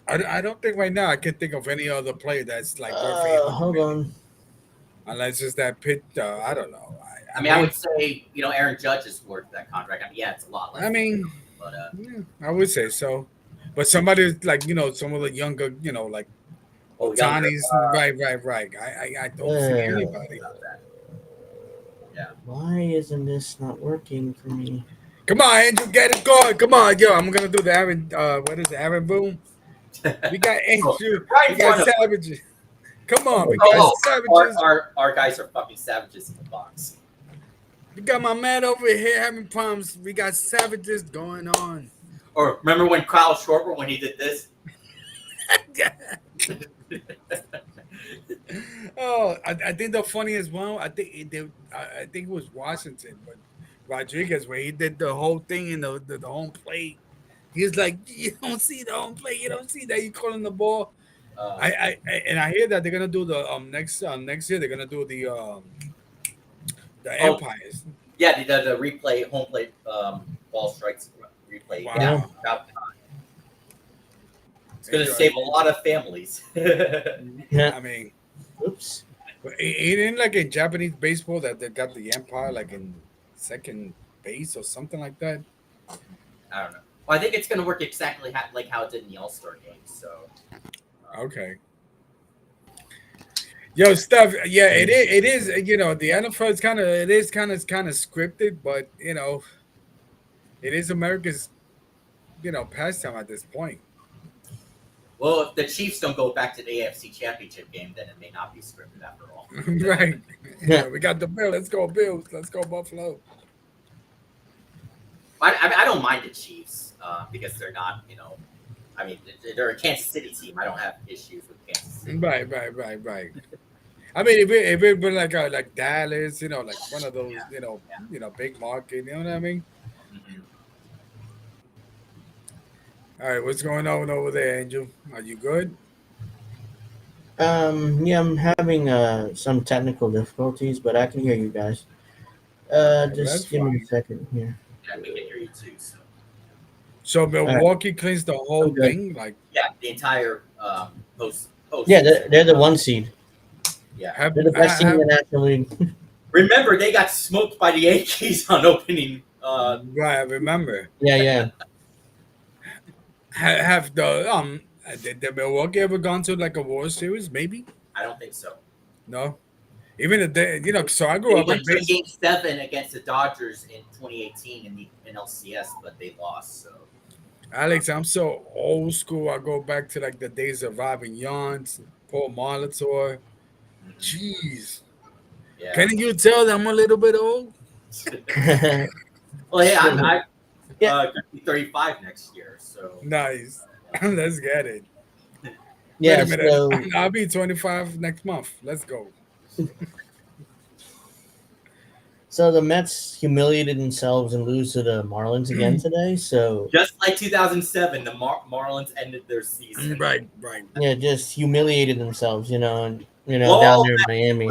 I don't think right now I can think of any other player that's like worth hold on. Unless it's that pit, I don't know. I mean, I would say Aaron Judge is worth that contract. I mean, yeah, it's a lot less. I mean, but I would say so. But somebody like some of the younger, like Otani's, right. I don't see anybody. Yeah. Why isn't this not working for me? Come on, Andrew, get it going. Come on, yo. I'm gonna do the Aaron. What is it, Aaron Boone? We got Oh, Andrew. right We in got front of us. Savages. Come on, we got Oh, Savages. our guys are fucking savages in the box. We got my man over here having problems. We got Savages going on. Or remember when Kyle Schwarber when he did this? Oh, I think the funniest one. I think it was Washington, but Rodriguez where he did the whole thing in the home plate. He's like, you don't see the home plate. You don't see that. You calling the ball. And I hear that they're gonna do the next year they're gonna do the Oh, Empires. yeah, the replay home plate ball strikes replay. Wow. Yeah, about time. It's going to save a lot of families. I mean, oops. It ain't like in Japanese baseball that they got the Empire like in second base or something like that. I don't know. Well, I think it's going to work exactly like how it did in the All-Star game. So. Okay. Yo, Steph. Yeah, it is. It is. You know, the NFL is kind of. It is kind of scripted, but you know, it is America's. Pastime at this point. Well, if the Chiefs don't go back to the AFC Championship game, then it may not be scripted after all. Right. Yeah, we got the Bills. Let's go Bills. Let's go Buffalo. I don't mind the Chiefs because they're not, I mean, they're a Kansas City team. I don't have issues with Kansas City. Right. I mean, if it were like Dallas, like one of those, big market, you know what I mean? Mm-hmm. All right, what's going on over there, Angel? Are you good? Yeah, I'm having some technical difficulties, but I can hear you guys. Just give me a second here. Yeah, we can hear you too. So Milwaukee cleans the whole Okay. thing, like the entire post. Yeah, they're the one seed. Yeah, they're the best team in the National League. Remember, they got smoked by the Yankees on opening. Right, I remember. Yeah. Have the did Milwaukee ever gone to like a World Series? Maybe. I don't think so. No. Even if they, so I grew up in Game 7 against the Dodgers in 2018 in the NLCS, but they lost. So, Alex, I'm so old school. I go back to like the days of Robin Yount, Paul Molitor. Jeez. Yeah. Can you tell that I'm a little bit old? Well, yeah, I'm going to be 35 next year. So nice. Let's get it. Yeah, wait a minute. So, I'll be 25 next month. Let's go. So the Mets humiliated themselves and lose to the Marlins again today. So just like 2007, the Marlins ended their season. Right. Yeah, just humiliated themselves, and down there in Miami.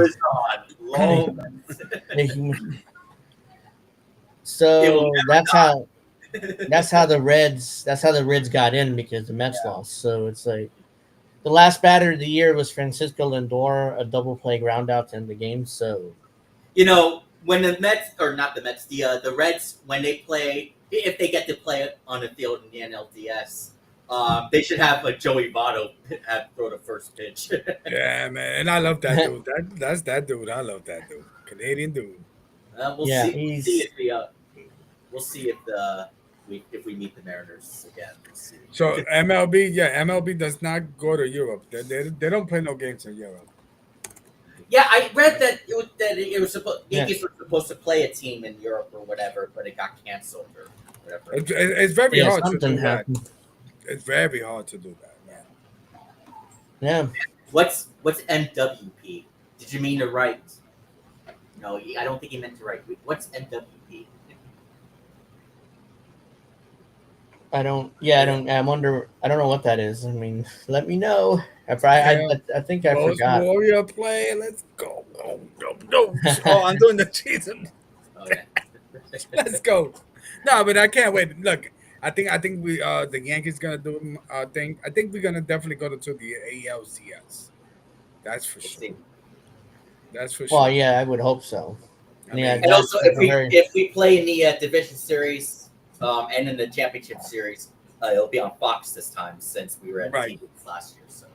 So that's how the Reds got in because the Mets lost. So it's like the last batter of the year was Francisco Lindor, a double play ground out to end the game. So when the Mets, or not the Mets, the Reds, when they play, if they get to play on the field in the NLDS, they should have a Joey Votto throw the first pitch. Yeah, man, and I love that dude. That's that dude. I love that dude. Canadian dude. We'll see if we meet the Mariners again. We'll see. So MLB does not go to Europe. They don't play no games in Europe. Yeah, I read that Yankees were supposed to play a team in Europe or whatever, but it got canceled or whatever. It's very hard to do happened. that. It's very hard to do that, man. Yeah. What's NWP? Did you mean to write? No, I don't think he meant to write. What's NWP? I wonder. I don't know what that is. I mean, let me know. I think I forgot. Warrior play. Let's go. No. Oh, I'm doing the cheese. Okay. Let's go. No, but I can't wait. Look, I think we the Yankees gonna do our thing. I think we're gonna definitely go to the ALCS. That's for sure. That's for sure. Well, yeah, I would hope so. And also, if we play in the division series and in the championship series, it'll be on Fox this time since we were at the Eagles last year. So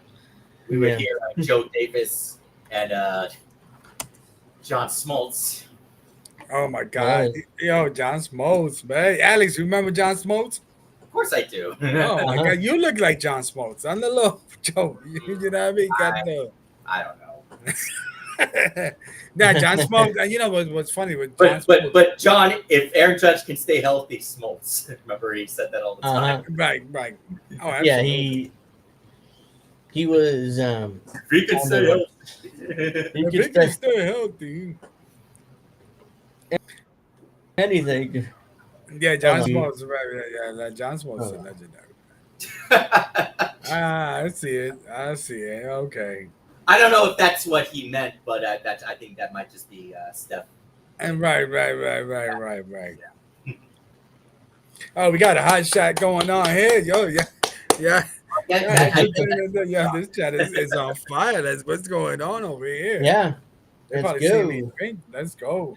we would hear Joe Davis and John Smoltz Oh my God, yo, John Smoltz, man. Alex, remember John Smoltz? Of course I do. Oh my God, you look like John Smoltz on the low, Joe. You know what I mean? Got the. I don't know. Yeah, John Smoltz. And you know what's funny with John Smoltz? But John, if Aaron Judge can stay healthy, Smoltz. Remember he said that all the time. Right. Oh, absolutely. Yeah, he was. If he can stay healthy. If he can stay healthy. Anything. Yeah, John Smoltz. Right. Yeah, John Smoltz is legendary. I see it. Okay. I don't know if that's what he meant, but I think that might just be Steph. And right. Oh, we got a hot shot going on here, yo. Yeah. This chat is on fire. That's what's going on over here. Yeah. Let's go. Let's go.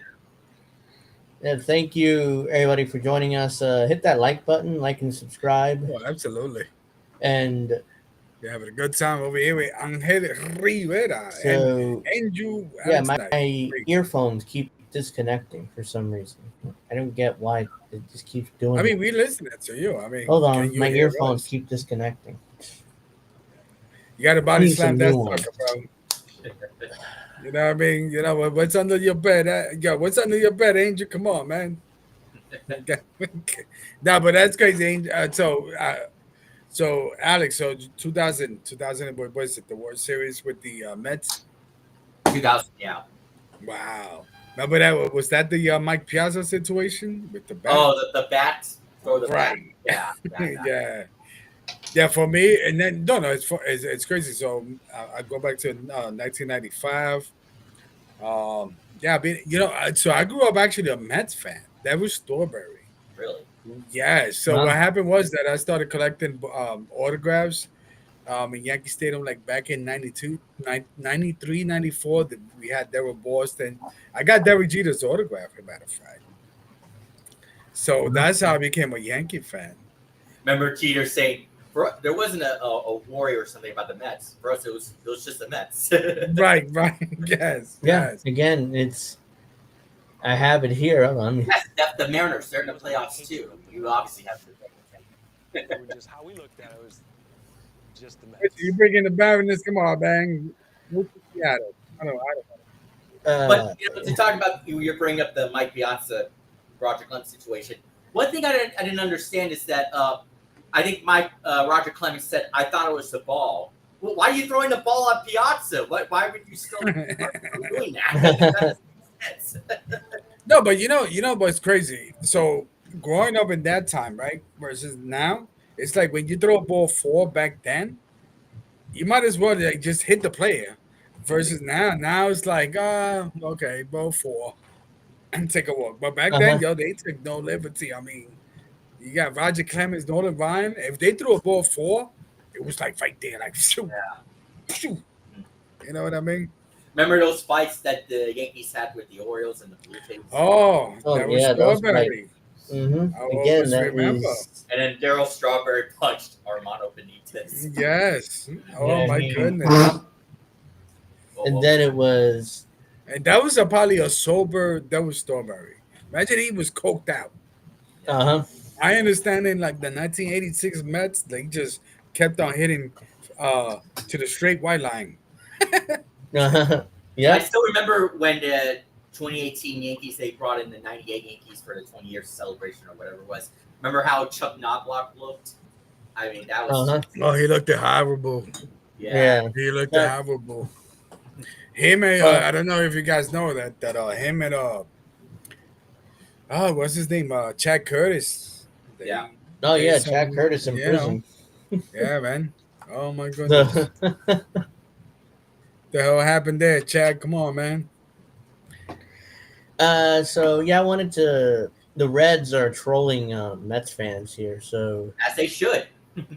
Yeah, thank you everybody for joining us. Hit that like button, like and subscribe. Oh, absolutely. And you're having a good time over here with Angel Rivera. So, and you. Yeah, my earphones keep disconnecting for some reason. I don't get why it just keeps doing I mean, we listening to you. I mean, hold on, my earphones keep disconnecting. You got to body slam that sucker, bro. You know what I mean? You know what's under your bed? What's under your bed, Angel? Come on, man. Nah, but that's crazy, Angel. So Alex, 2000, what was it? The World Series with the Mets. 2000, yeah. Wow. Remember that? Was that the Mike Piazza situation with the bat? Oh, the bat. Throw the bat. Yeah. Yeah, for me, and then no, it's crazy. So I go back to 1995. So I grew up actually a Mets fan. That was Strawberry. Really? Yeah. So what happened was that I started collecting autographs in Yankee Stadium, like back in 92, 93, 94. We had Darryl Boston. I got Derek Jeter's autograph, as a matter of fact. So that's how I became a Yankee fan. Remember Jeter saying, there wasn't a worry or something about the Mets. For us, it was just the Mets. Right. Yes. Yeah. Yes. Again, I have it here. The Mariners, they're in the playoffs too. You obviously have to. Just how we looked at it was just the Mets. You bring in the Baroness, come on, bang. I don't know. But to talk about, you're bringing up the Mike Piazza, Roger Clemens situation. One thing I didn't understand is that I think Roger Clemens said, I thought it was the ball. Well, why are you throwing the ball at Piazza? Why would you still doing that? No, but you know what's crazy? So growing up in that time, right, versus now, it's like when you throw a ball 4 back then, you might as well just hit the player. Versus now it's like, okay, ball 4 and take a walk. But back then, they took no liberty. I mean, you got Roger Clemens, Nolan Ryan. If they threw a ball 4, it was like right there, like shoot. You know what I mean? Remember those fights that the Yankees had with the Orioles and the Blue Jays? Oh that was Strawberry. Again, remember. And then Darryl Strawberry punched Armando Benitez. Yes. Oh my goodness. And then it was. And that was probably a sober. That was Strawberry. Imagine he was coked out. I understand in like the 1986 Mets, they just kept on hitting to the straight white line. Yeah. I still remember when the 2018 Yankees, they brought in the 98 Yankees for the 20 years celebration or whatever it was. Remember how Chuck Knobloch looked? I mean, that was. Oh, he looked horrible. Yeah. He looked horrible. Him and I don't know if you guys know that him and what's his name? Chad Curtis. Chad Curtis in prison. Yeah, man. Oh my goodness. The hell happened there, Chad? Come on, man. I wanted to. The Reds are trolling Mets fans here, so as they should.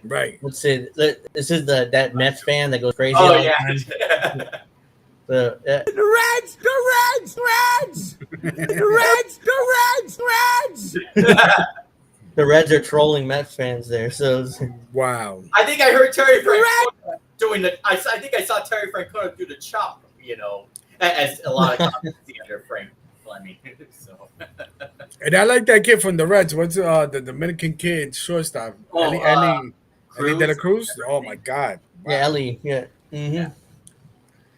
Right. Let's see. This is that Mets fan that goes crazy. Oh yeah. The Reds are trolling Mets fans there. So wow. I think I heard Terry Francona doing the. I think I saw Terry Francona do the chop. As a lot of comments see under Frank I mean, so. And I like that kid from the Reds. What's the Dominican kid shortstop? Ellie De La Cruz. Oh my God! Wow. Yeah, Ellie. Yeah. Mm-hmm. Yeah.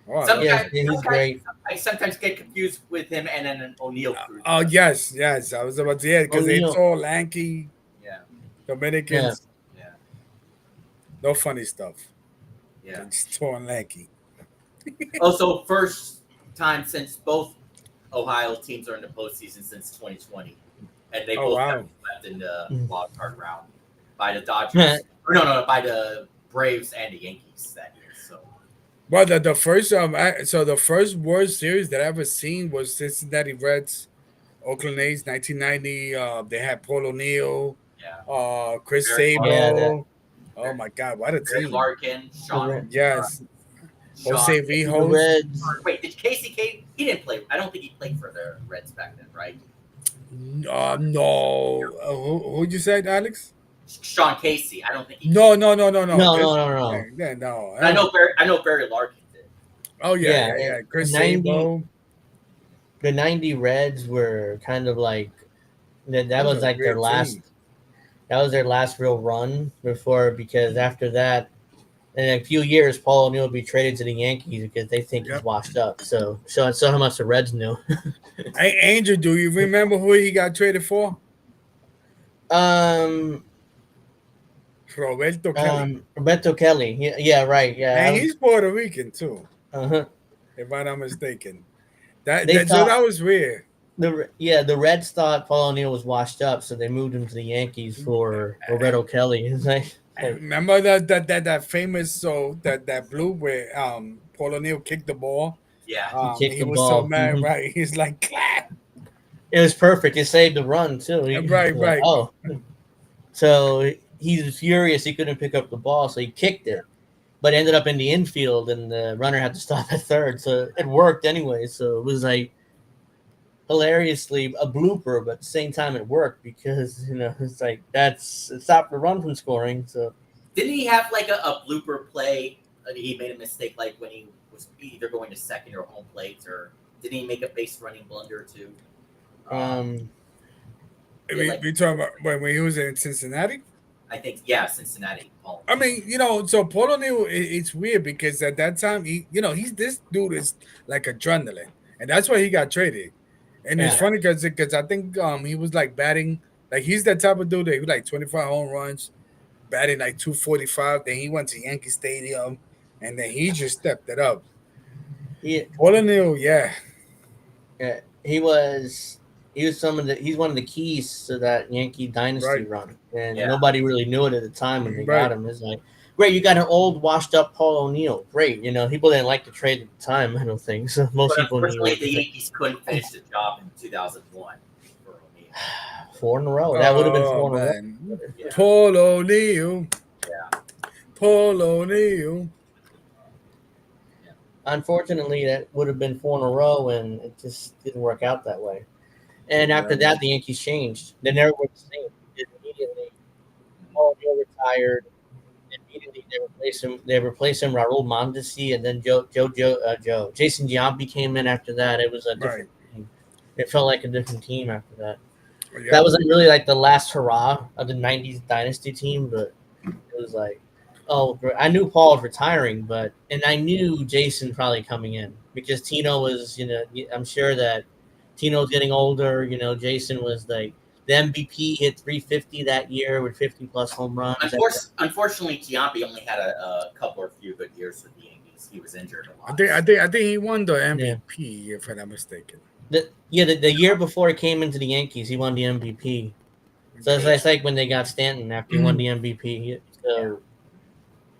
Oh, Sometimes, he's great. I sometimes get confused with him and then an O'Neill Cruz. Oh yes. I was about to because it's all lanky. Yeah. Dominicans. Yeah. No funny stuff. Yeah. It's tall and lanky. Also, first time since both Ohio teams are in the postseason since 2020, and they both got left in the wild card round by the Dodgers. By the Braves and the Yankees that year. So, well, the first the first World Series that I ever seen was Cincinnati Reds, Oakland A's, 1990. They had Paul O'Neill, Chris Sable. Oh my God, what a team! Larkin, Sean. Yes. Jose Rijos. The Reds. Wait, did Casey K? He didn't play. I don't think he played for the Reds back then, right? No. Who'd you say, Alex? Sean Casey. I don't think. No. No. I know Barry Larkin did. Oh yeah. Chris Sable. The 90 Reds were kind of like that was like their last. Team. That was their last real run because after that. In a few years, Paul O'Neill will be traded to the Yankees because they think he's washed up. So how much the Reds knew. Hey, Angel, do you remember who he got traded for? Roberto Kelly. Roberto Kelly. Yeah, right. Yeah, and he's Puerto Rican too. If I'm not mistaken. That was weird. The Reds thought Paul O'Neill was washed up, so they moved him to the Yankees for Roberto Kelly. It's like. Remember that famous that blue where Paul O'Neill kicked the ball? Yeah, he was ball. So mad, right? He's like, clap. It was perfect. It saved the run too. Right. Oh, so he was furious. He couldn't pick up the ball, so he kicked it, but it ended up in the infield, and the runner had to stop at third. So it worked anyway. So it was like hilariously a blooper, but at the same time it worked because it's like it stopped the run from scoring. So didn't he have like a blooper play? He made a mistake like when he was either going to second or home plate, or didn't he make a base running blunder too? We talking about when he was in Cincinnati? I think Cincinnati. I mean, so Paul O'Neill, it's weird because at that time he's this dude is like adrenaline, and that's why he got traded. And it's funny because I think he was like batting like he's that type of dude that he was like 25 home runs, batting like 245. Then he went to Yankee Stadium, and then he just stepped it up. Paul O'Neill, he was he's one of the keys to that Yankee dynasty run, and nobody really knew it at the time when they got him. It's like, great, you got an old, washed-up Paul O'Neill. Great, people didn't like the trade at the time. I don't think so. Most people knew. The Yankees couldn't finish the job in 2001 for O'Neill. 4 in a row. That would have been 4 in a row. Yeah. Paul O'Neill. Yeah. Paul O'Neill. Unfortunately, that would have been 4 in a row, and it just didn't work out that way. And after that, the Yankees changed. They never were the same. Immediately, Paul O'Neill retired. Immediately, they replaced him Raul Mondesi, and then Jason Giambi came in after that. It was a different team. It felt like a different team after that. Yeah. That wasn't really like the last hurrah of the 90s dynasty team, but it was like, I knew Paul was retiring, and I knew Jason probably coming in because Tino was, I'm sure that Tino was getting older. Jason was like the MVP, hit 350 that year with 50-plus home runs. Unfortunately, Giambi only had a couple or few good years with the Yankees. He was injured a lot. I think he won the MVP, if I'm not mistaken. The year before he came into the Yankees, he won the MVP. So it's like when they got Stanton after he won the MVP.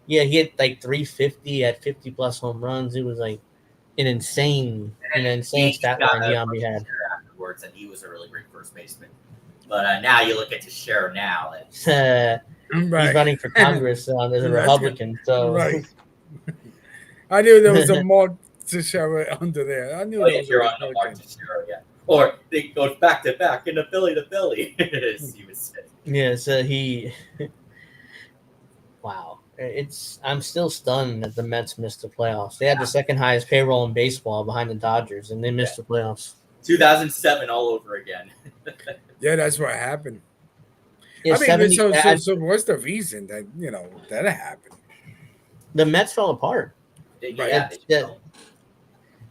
He had like 350 at 50-plus home runs. It was like an insane stat line Giambi had. Afterwards, and he was a really great first baseman. But now you look at Teixeira now. He's running for Congress as a Republican. So I knew there was a Mark Teixeira under there. I knew there was a Mark Teixeira, Or they go back to back in the Philly to Philly, as he would say. Yeah, so wow. I'm still stunned that the Mets missed the playoffs. They had the second highest payroll in baseball behind the Dodgers, and they missed the playoffs. 2007 all over again. Yeah, that's what happened. Yeah, I mean, 70. so what's the reason that that happened? The Mets fell apart. Yeah,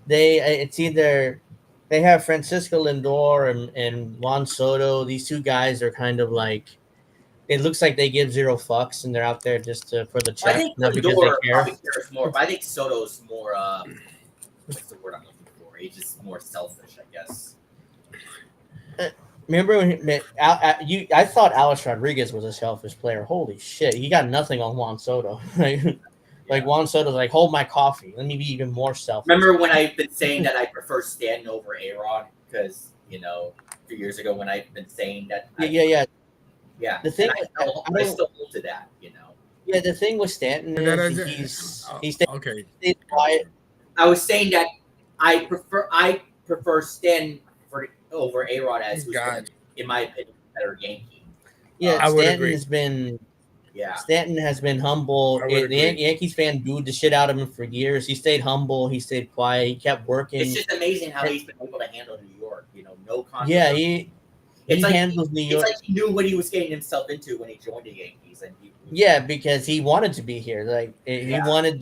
It's either they have Francisco Lindor and Juan Soto. These two guys are kind of like, it looks like they give zero fucks and they're out there just for the check, I think not because they Lindor care. probably cares more, but I think Soto's more. What's the word I'm looking for? He's just more selfish, I guess. Remember when I thought Alex Rodriguez was a selfish player. Holy shit, he got nothing on Juan Soto. Like Juan Soto's like, hold my coffee. Let me be even more selfish. Remember when I've been saying that I prefer Stanton over A-Rod? Because, a few years ago when I've been saying that. Yeah. The thing I still hold to that, Yeah, the thing with Stanton is he stayed quiet. I was saying that I prefer Stanton over A-Rod as who's been, in my opinion, a better Yankee. Yeah, Stanton has been. Yeah, Stanton has been humble. The Yankees fan booed the shit out of him for years. He stayed humble. He stayed quiet. He kept working. It's just amazing how he's been able to handle New York. No conflict. Yeah, he handles New York. It's like he knew what he was getting himself into when he joined the Yankees, and because he wanted to be here. Like he wanted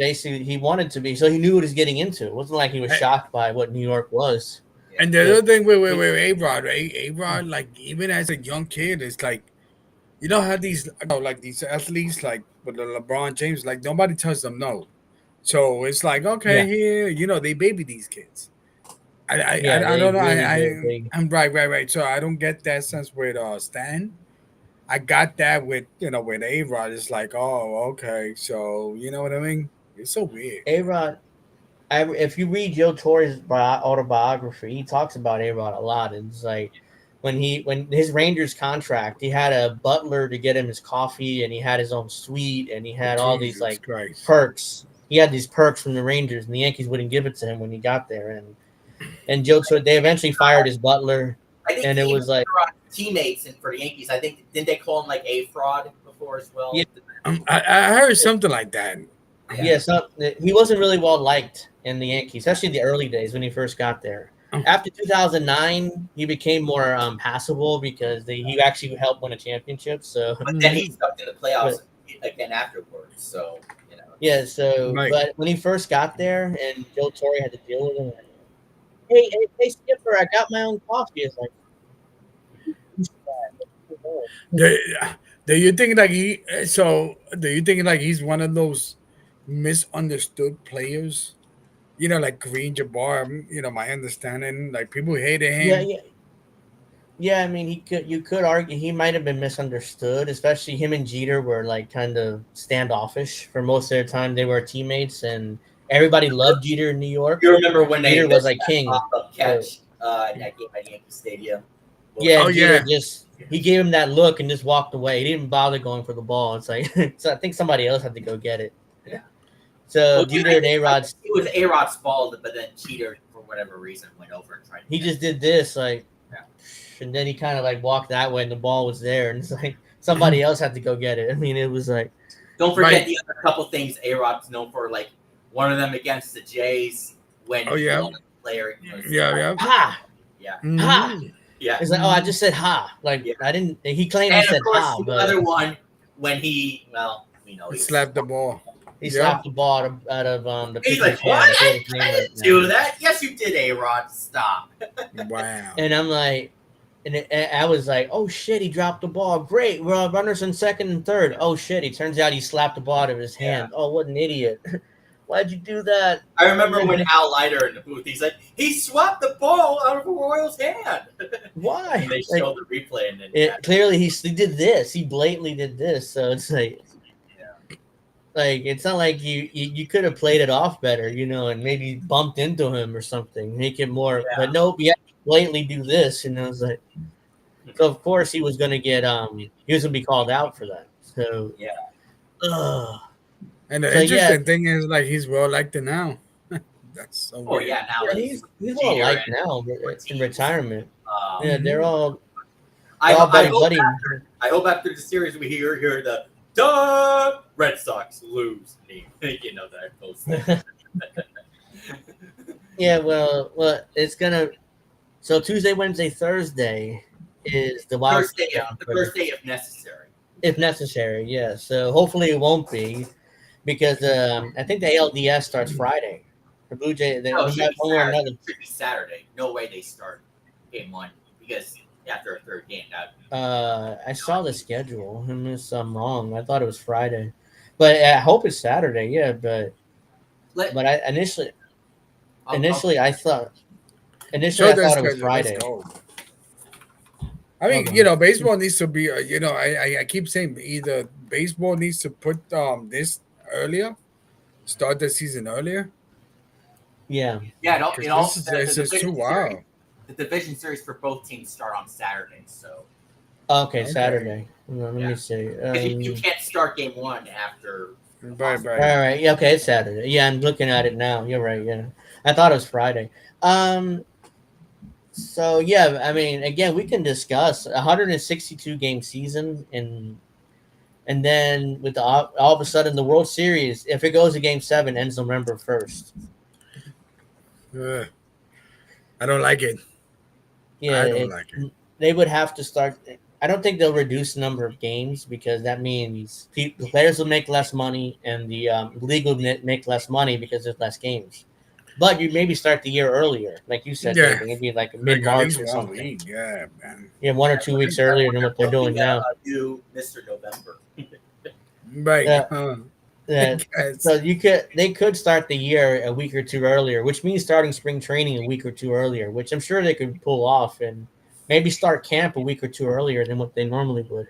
to be. So he knew what he was getting into. It wasn't like he was shocked by what New York was. And the other thing with A-Rod, A-Rod, like even as a young kid, it's like, how these like these athletes like with the LeBron James, like nobody tells them no. So it's like, okay, here, they baby these kids. I don't know. I'm right. So I don't get that sense with Stan. I got that with with A-Rod. It's like, oh, okay. So you know what I mean? It's so weird. A-Rod, if you read Joe Torre's autobiography, he talks about A-Rod a lot. It's like when his Rangers contract, he had a butler to get him his coffee, and he had his own suite, and he had all these perks. He had these perks from the Rangers, and the Yankees wouldn't give it to him when he got there. And Joe Torre, they eventually fired his butler, and it was like teammates for the Yankees. I think didn't they call him like a fraud before as well? Yeah, I heard something like that. Yeah, so he wasn't really well liked in the Yankees, especially the early days when he first got there. After 2009, he became more passable because he actually helped win a championship. So, but then he stuck in the playoffs again afterwards. So, Yeah. So, but when he first got there, and Joe Torre had to deal with him, like, hey, Skipper, I got my own coffee. It's like, do you think like he's one of those misunderstood players? Like Kareem Jabbar, my understanding, like people hated him. Yeah. I mean, you could argue he might have been misunderstood, especially him and Jeter were like kind of standoffish for most of their time. They were teammates, and everybody loved Jeter in New York. You remember when Jeter was like king catch that game at Yankee Stadium? Jeter he gave him that look and just walked away. He didn't bother going for the ball. It's like so I think somebody else had to go get it. Yeah. So Jeter and A-Rod. It was A-Rod's fault, but then Jeter, for whatever reason, went over and tried. He just did this, and then he kind of like walked that way, and the ball was there, and it's like somebody else had to go get it. I mean, it was like. Don't forget the other couple things A-Rod's known for, like one of them against the Jays when the player. Ha. Yeah. Mm-hmm. Ha. Yeah. It's like, I just said ha. Like I didn't. He claimed he said ha. The other one when he slapped the ball. He slapped the ball out of the. He's like, what? I didn't do that. Yes, you did, A-Rod. Stop. Wow. And I'm like, and I was like, oh shit, he dropped the ball. Great, we're runners in second and third. Oh shit, he turns out he slapped the ball out of his hand. Oh, what an idiot. Why'd you do that? I remember when Al Leiter in the booth, he's like, he swapped the ball out of a Royals hand. Why? And they showed the replay, and then clearly he did this. He blatantly did this. So it's like, like it's not like you could have played it off better, and maybe bumped into him or something, make it more. Yeah. But nope, you have to blatantly do this, it's like. So of course he was gonna get he was gonna be called out for that. So yeah. And the interesting thing is, like, he's well liked now. That's so weird. Now he's well liked now in retirement. They're all. I hope after the series we hear the duh Red Sox lose. That post. Yeah, well, it's gonna. So Tuesday, Wednesday, Thursday is the wild Thursday, card the for Thursday if necessary. if necessary. Yeah. So hopefully it won't be because I think the ALDS starts Friday. The Blue Jay, No, it no should matter be one way or Saturday. another. It should be Saturday. No way they start game one because after a third game, that I saw the schedule, unless I'm wrong. I thought it was Friday, but I hope it's Saturday. Yeah, let but I initially I'll initially I thought initially Show I the thought it was schedule. Let's Friday. go. I Hold mean, on. baseball needs to be. I keep saying either baseball needs to put this earlier, start the season earlier, Yeah. yeah. because It this all is the it's just too division series. wild. The division series for both teams start on Saturday, so Okay, Okay, Saturday. Let yeah. me see. Because you can't start game one after right, All right. right. Yeah. Okay, it's Saturday. Yeah, I'm looking at it now. You're right. Yeah, I thought it was Friday. Um. So yeah, I mean, again, we can discuss 162 game season, and then with all of a sudden the World Series, if it goes to Game 7, ends November 1st. Ugh, I don't like it. Yeah, I don't like it. they would have to start. I don't think they'll reduce the number of games because that means the players will make less money and the league will make less money because there's less games. But you maybe start the year earlier, like you said, Yeah, David. Maybe like mid like at March least or one something. week. Yeah, man. Yeah, 1 or 2 weeks earlier than what they're they'll doing be now. new Mr. November. Right. Yeah, yeah. So Guys. they could start the year a week or two earlier, which means starting spring training a week or two earlier, which I'm sure they could pull off, and maybe start camp a week or two earlier than what they normally would,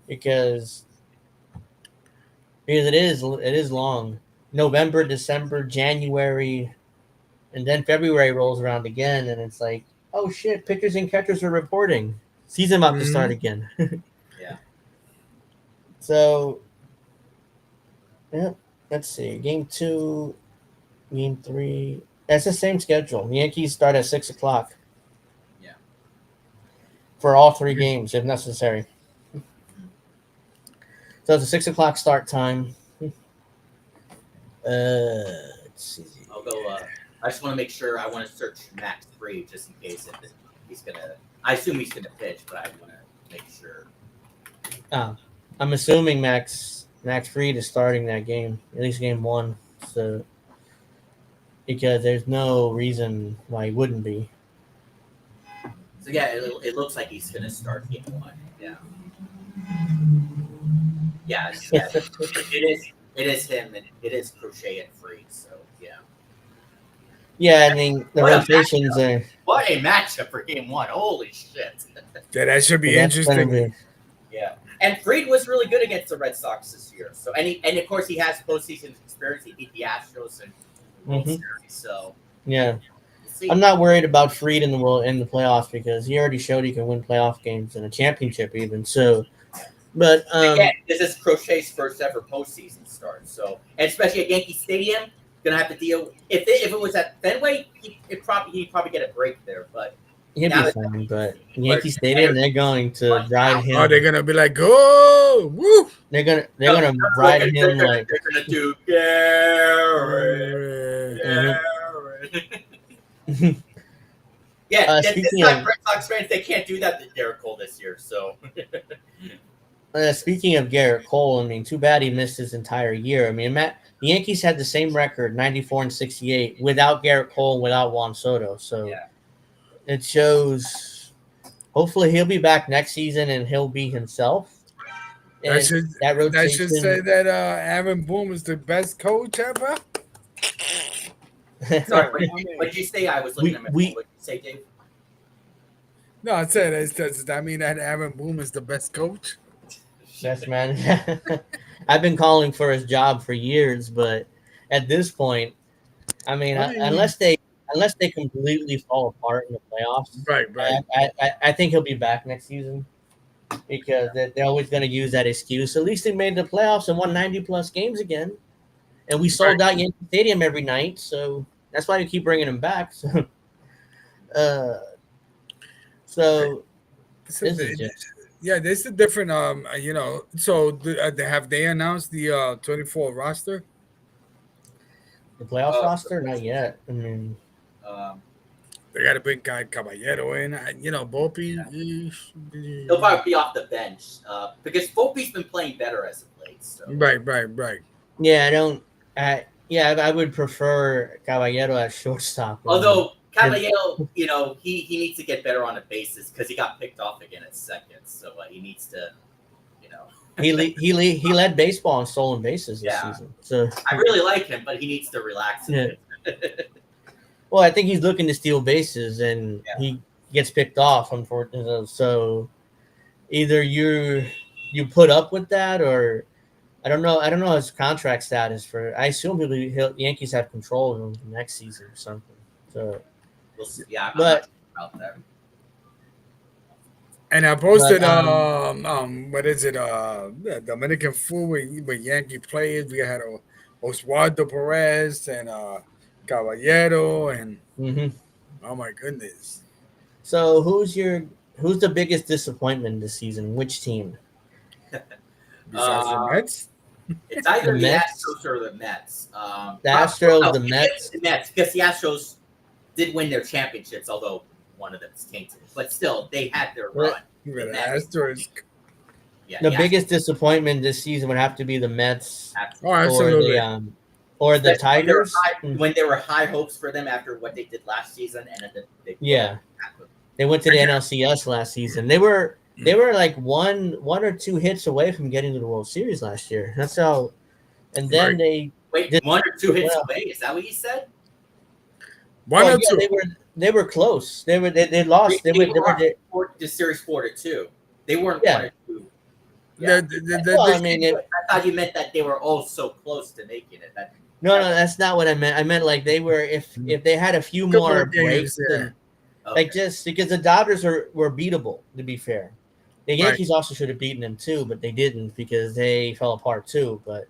because it is long. November, December, January, and then February rolls around again, and it's like, oh shit, pitchers and catchers are reporting. Season about to start Mhm. again. Yeah. So yeah, let's see. Game 2, Game 3. That's the same schedule. The Yankees start at 6 o'clock Yeah. for all three games if necessary. So it's a 6 o'clock start time. Let's see. I'll go. I just want to make sure. I want to search Max Free just in case if he's gonna. I assume he's gonna pitch, but I want to make sure. I'm assuming Max Fried is starting that game, at least game 1. So because there's no reason why he wouldn't be. So yeah, it looks like he's gonna start game one. Yeah. Yeah. Yeah. It is him and it is Crochet and Free. So yeah. Yeah, I mean the What a rotations matchup! are. What a matchup for game one! Holy shit! Yeah, that should be That's gonna interesting. be. Yeah. And Fried was really good against the Red Sox this year. So and of course he has postseason experience. He beat the Astros and World Series. So Yeah. we'll see. I'm not worried about Fried in the playoffs because he already showed he can win playoff games and a championship even. So, but Again, this is Crochet's first ever postseason start. So, and especially at Yankee Stadium, gonna have to deal. If it was at Fenway, he'd probably get a break there. But he'll now be that fine. But where Yankee Stadium, they're going to ride Oh, him. they're gonna be like, "Go, woo!" They're gonna ride him like. they're gonna do Garrett. Mhm. Yeah, this Speaking time of Red Sox fans they can't do that to Derek Cole this year. So speaking of Garrett Cole, I mean, too bad he missed his entire year. I mean, the Yankees had the same record, 94-68, without Garrett Cole and without Juan Soto. So yeah, it shows. Hopefully, he'll be back next season and he'll be himself. That And should that that should say rotation. that Aaron Boone is the best coach ever. sorry. What did you say? I was looking at my phone. we What did you say, Dave? No, I said, does that mean that Aaron Boone is the best coach? Yes, man. I've been calling for his job for years, but at this point, I mean, I mean, unless they completely fall apart in the playoffs, right, right. I think he'll be back next season because they're always going to use that excuse. At least they made the playoffs and won 90 plus games again, and we sold out Yankee Stadium every night, so that's why we keep bringing him back. So, uh, so So this is just. yeah, this is different. So have they announced the 24 roster? The playoff Uh, roster? Not yet. I mean, um, They got to bring guy Caballero in. Volpe. He'll probably be off the bench because Volpe's been playing better as of late. So. Right. Yeah, I don't. I would prefer Caballero at shortstop. Although Caballero, he needs to get better on the bases because he got picked off again at second. So he needs to, he led baseball in stolen bases this season. So I really like him, but he needs to relax a bit. Well, I think he's looking to steal bases, and he gets picked off, unfortunately. So either you put up with that, or I don't know his contract status for. I assume Yankees have control of him next season or something. So we'll see. Yeah, I'm not sure about that. And I posted what is it? The Dominican food with Yankee players. We had Oswaldo Perez and Caballero and oh my goodness. So who's the biggest disappointment this season? Which team? Besides the Mets? It's either the Astros or the Mets. The Astros, the Mets. The Mets, because the Astros did win their championships, although one of them is tainted. But still, they had their run. The Astros. The biggest disappointment this season would have to be the Mets. Absolutely. Or the Tigers. When there were high hopes for them after what they did last season, and then they went to the NLCS last season. They were like one or two hits away from getting to the World Series last year. That's how. And then they one or two hits away. Is that what you said? One or two. They were close. They lost. They were the series 4-2. They weren't 1 or 2. Yeah. I thought you meant that they were all so close to making it. No, that's not what I meant. I meant like they were if they had a few more breaks, like just because the Dodgers were beatable. To be fair, the Yankees also should have beaten them too, but they didn't because they fell apart too. But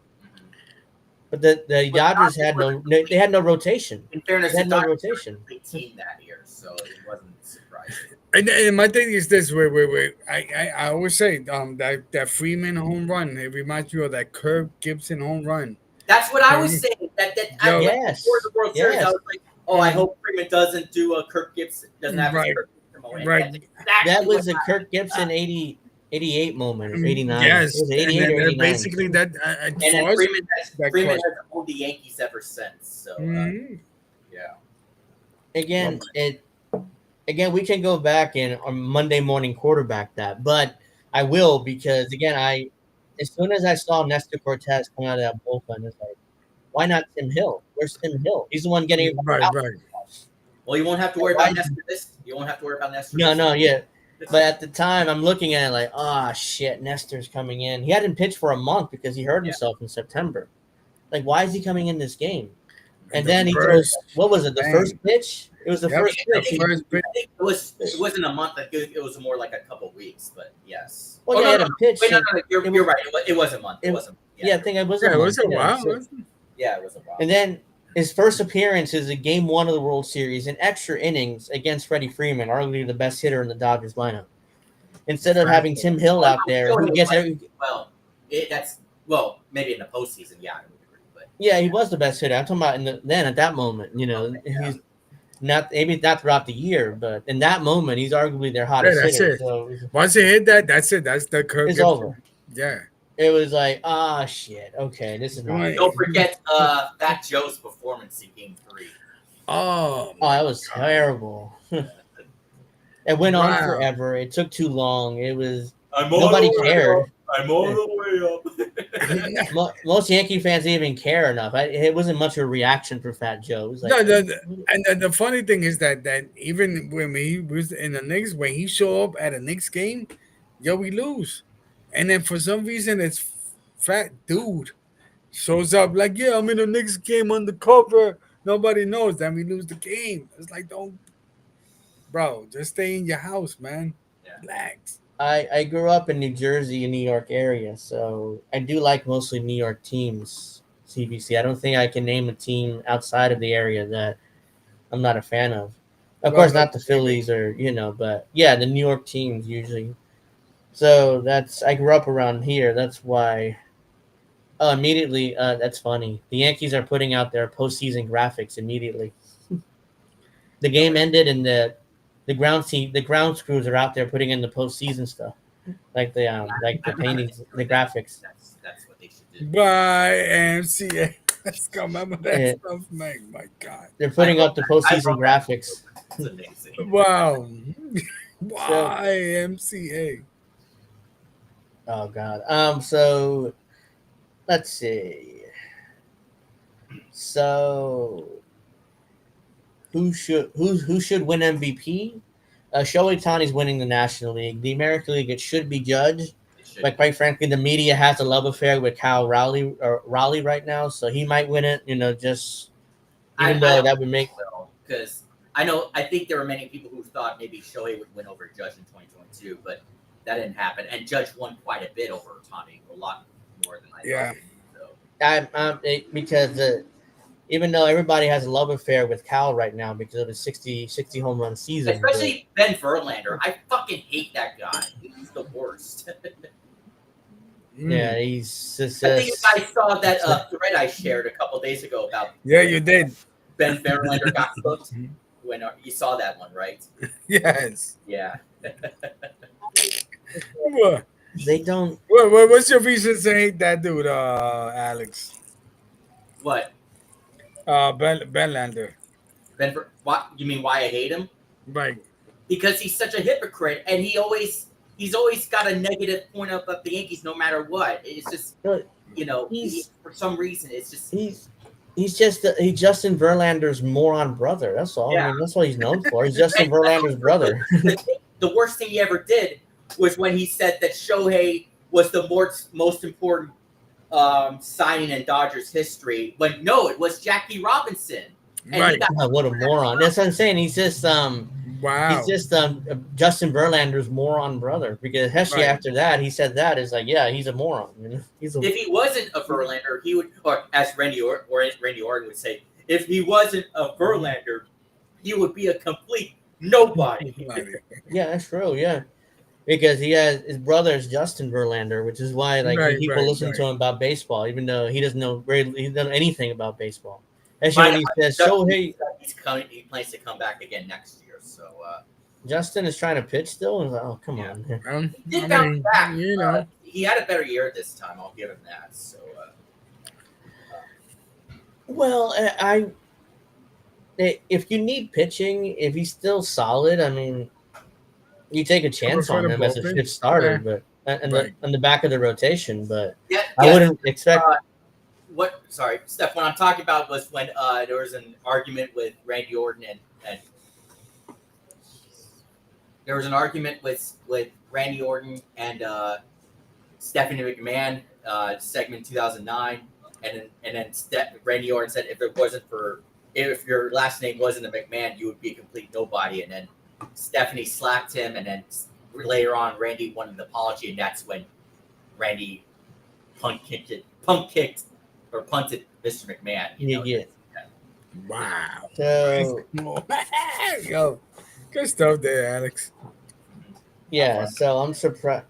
the Dodgers had no rotation. In fairness, they had no rotation. Team that year, so it wasn't surprising. And my thing is this: wait. I always say that Freeman home run. It reminds me of that Kirk Gibson home run. That's what I was saying. Before the World Series, I was like, I hope Freeman doesn't do a Kirk Gibson. Doesn't have a Kirk Gibson. Right. That was a Kirk Gibson 88 moment, or 89. Yes, it was 88 or 89. Basically that. And then Freeman has owned the Yankees ever since. So Again, we can go back and on Monday morning quarterback that, but I will because again, as soon as I saw Nestor Cortez come out of that bullpen, it's like, why not Tim Hill? Where's Tim Hill? He's the one getting right. Well, you won't have to worry about Nestor. You won't have to worry about Nestor. No. But at the time, I'm looking at it like, shit, Nestor's coming in. He hadn't pitched for a month because he hurt himself in September. Like, why is he coming in this game? And then he throws, what was it, the first pitch? It was the first pitch. I think it wasn't a month. It was more like a couple weeks, but yes. Well, he had a pitch. Wait, no, you're right. It was a month. It wasn't. I think it was a month. It was a while. Yeah, it was a while. And then his first appearance is a game 1 of the World Series in extra innings against Freddie Freeman, arguably the best hitter in the Dodgers lineup. Instead of having Tim Hill out there, who gets maybe in the postseason, I would agree. But he was the best hitter. I'm talking about at that moment. He's not maybe not throughout the year, but in that moment, he's arguably their hottest hitter. So once he hit that, that's it. That's the curve. It's over. Yeah. It was like, shit. Okay, this is not. Don't forget Fat Joe's performance in Game 3. Oh, that was terrible. It went on forever. It took too long. It was nobody cared. I'm all the way up. Most Yankee fans didn't even care enough. It wasn't much of a reaction for Fat Joe. It was like, and the funny thing is that even when he was in the Knicks, when he showed up at a Knicks game, we lose. And then for some reason, it's Fat Dude shows up like, I'm in the Knicks game undercover. Nobody knows. Then we lose the game. It's like, bro, just stay in your house, man. Relax. I grew up in New Jersey and New York area, so I do like mostly New York teams, CBC. I don't think I can name a team outside of the area that I'm not a fan of. Of course, not the Phillies or, but the New York teams usually. So I grew up around here. That's why. Immediately, that's funny. The Yankees are putting out their postseason graphics immediately. the game ended and the ground crews are out there putting in the postseason stuff, like the paintings, the graphics. That's what they should do. YMCA. Let's go. Remember that stuff, man. My God. They're putting up the postseason graphics. That's amazing. Wow. So, YMCA. oh God. So let's see. So who should win MVP? Shohei Ohtani's winning the National League. The American League, it should be Judge. But quite frankly, the media has a love affair with Kyle Raleigh right now, so he might win it. Just even though that would make because I think there were many people who thought maybe Shohei would win over Judge in 2022, but that didn't happen. And Judge won quite a bit over Ohtani, a lot more than I thought. So. Because even though everybody has a love affair with Cal right now because of the 60 home run season. Especially Ben Verlander. I fucking hate that guy. He's the worst. Yeah, he's just... I think I saw that thread I shared a couple days ago about... Yeah, you did. Ben Verlander got cooked. When you saw that one, right? Yes. Yeah. What? They don't... What's your reason to hate that dude, Alex? What? Ben Lander. What you mean? Why I hate him? Right. Because he's such a hypocrite, and he's always got a negative point up the Yankees, no matter what. It's just for some reason, it's just he's Justin Verlander's moron brother. That's all. Yeah. I mean, that's what he's known for. He's Justin Verlander's brother. The worst thing he ever did was when he said that Shohei was the most important signing in Dodgers history. When no, it was Jackie Robinson. And right. What a moron. That's what I'm saying. He's just wow. He's just Justin Verlander's moron brother. Because Heshy after that, he said that is like, yeah, he's a moron. If he wasn't a Verlander, he would, or as Randy Orton would say, if he wasn't a Verlander, he would be a complete nobody. Yeah, that's true. Yeah. Because his brother is Justin Verlander, which is why people listen to him about baseball, even though he doesn't know anything about baseball. Actually, when he says Shohei, he plans to come back again next year. So Justin is trying to pitch still, and oh come on, he did bounce back. He had a better year this time. I'll give him that. So, well, if you need pitching, if he's still solid, I mean. You take a chance on him as a fifth starter, but on the back of the rotation. But I wouldn't expect. Steph. What I'm talking about was when there was an argument with Randy Orton and there was an argument with Randy Orton and Stephanie McMahon, segment 2009, and then Randy Orton said if your last name wasn't a McMahon, you would be a complete nobody, and then Stephanie slapped him, and then later on, Randy wanted an apology, and that's when Randy punted Mr. McMahon. Yeah. Wow. So, yo, good stuff there, Alex. Yeah, so I'm surprised.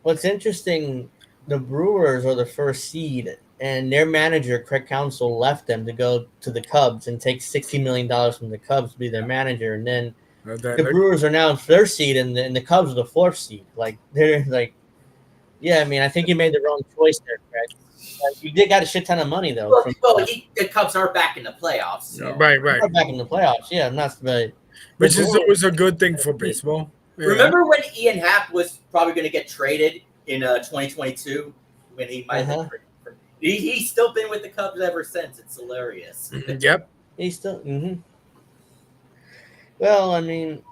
What's interesting, the Brewers are the first seed, and their manager, Craig Counsell, left them to go to the Cubs and take $60 million from the Cubs to be their manager, and then the Brewers are now third seed, and the Cubs are the fourth seed. They're like, yeah, I mean, I think you made the wrong choice there, Craig. You did got a shit ton of money though. The Cubs are back in the playoffs. So. Right. They're back in the playoffs, yeah. Which is always a good thing for baseball. Yeah. Remember when Ian Happ was probably going to get traded in 2022 when he might have he's still been with the Cubs ever since. It's hilarious. Yep. He's still. Mm-hmm. Well, I mean,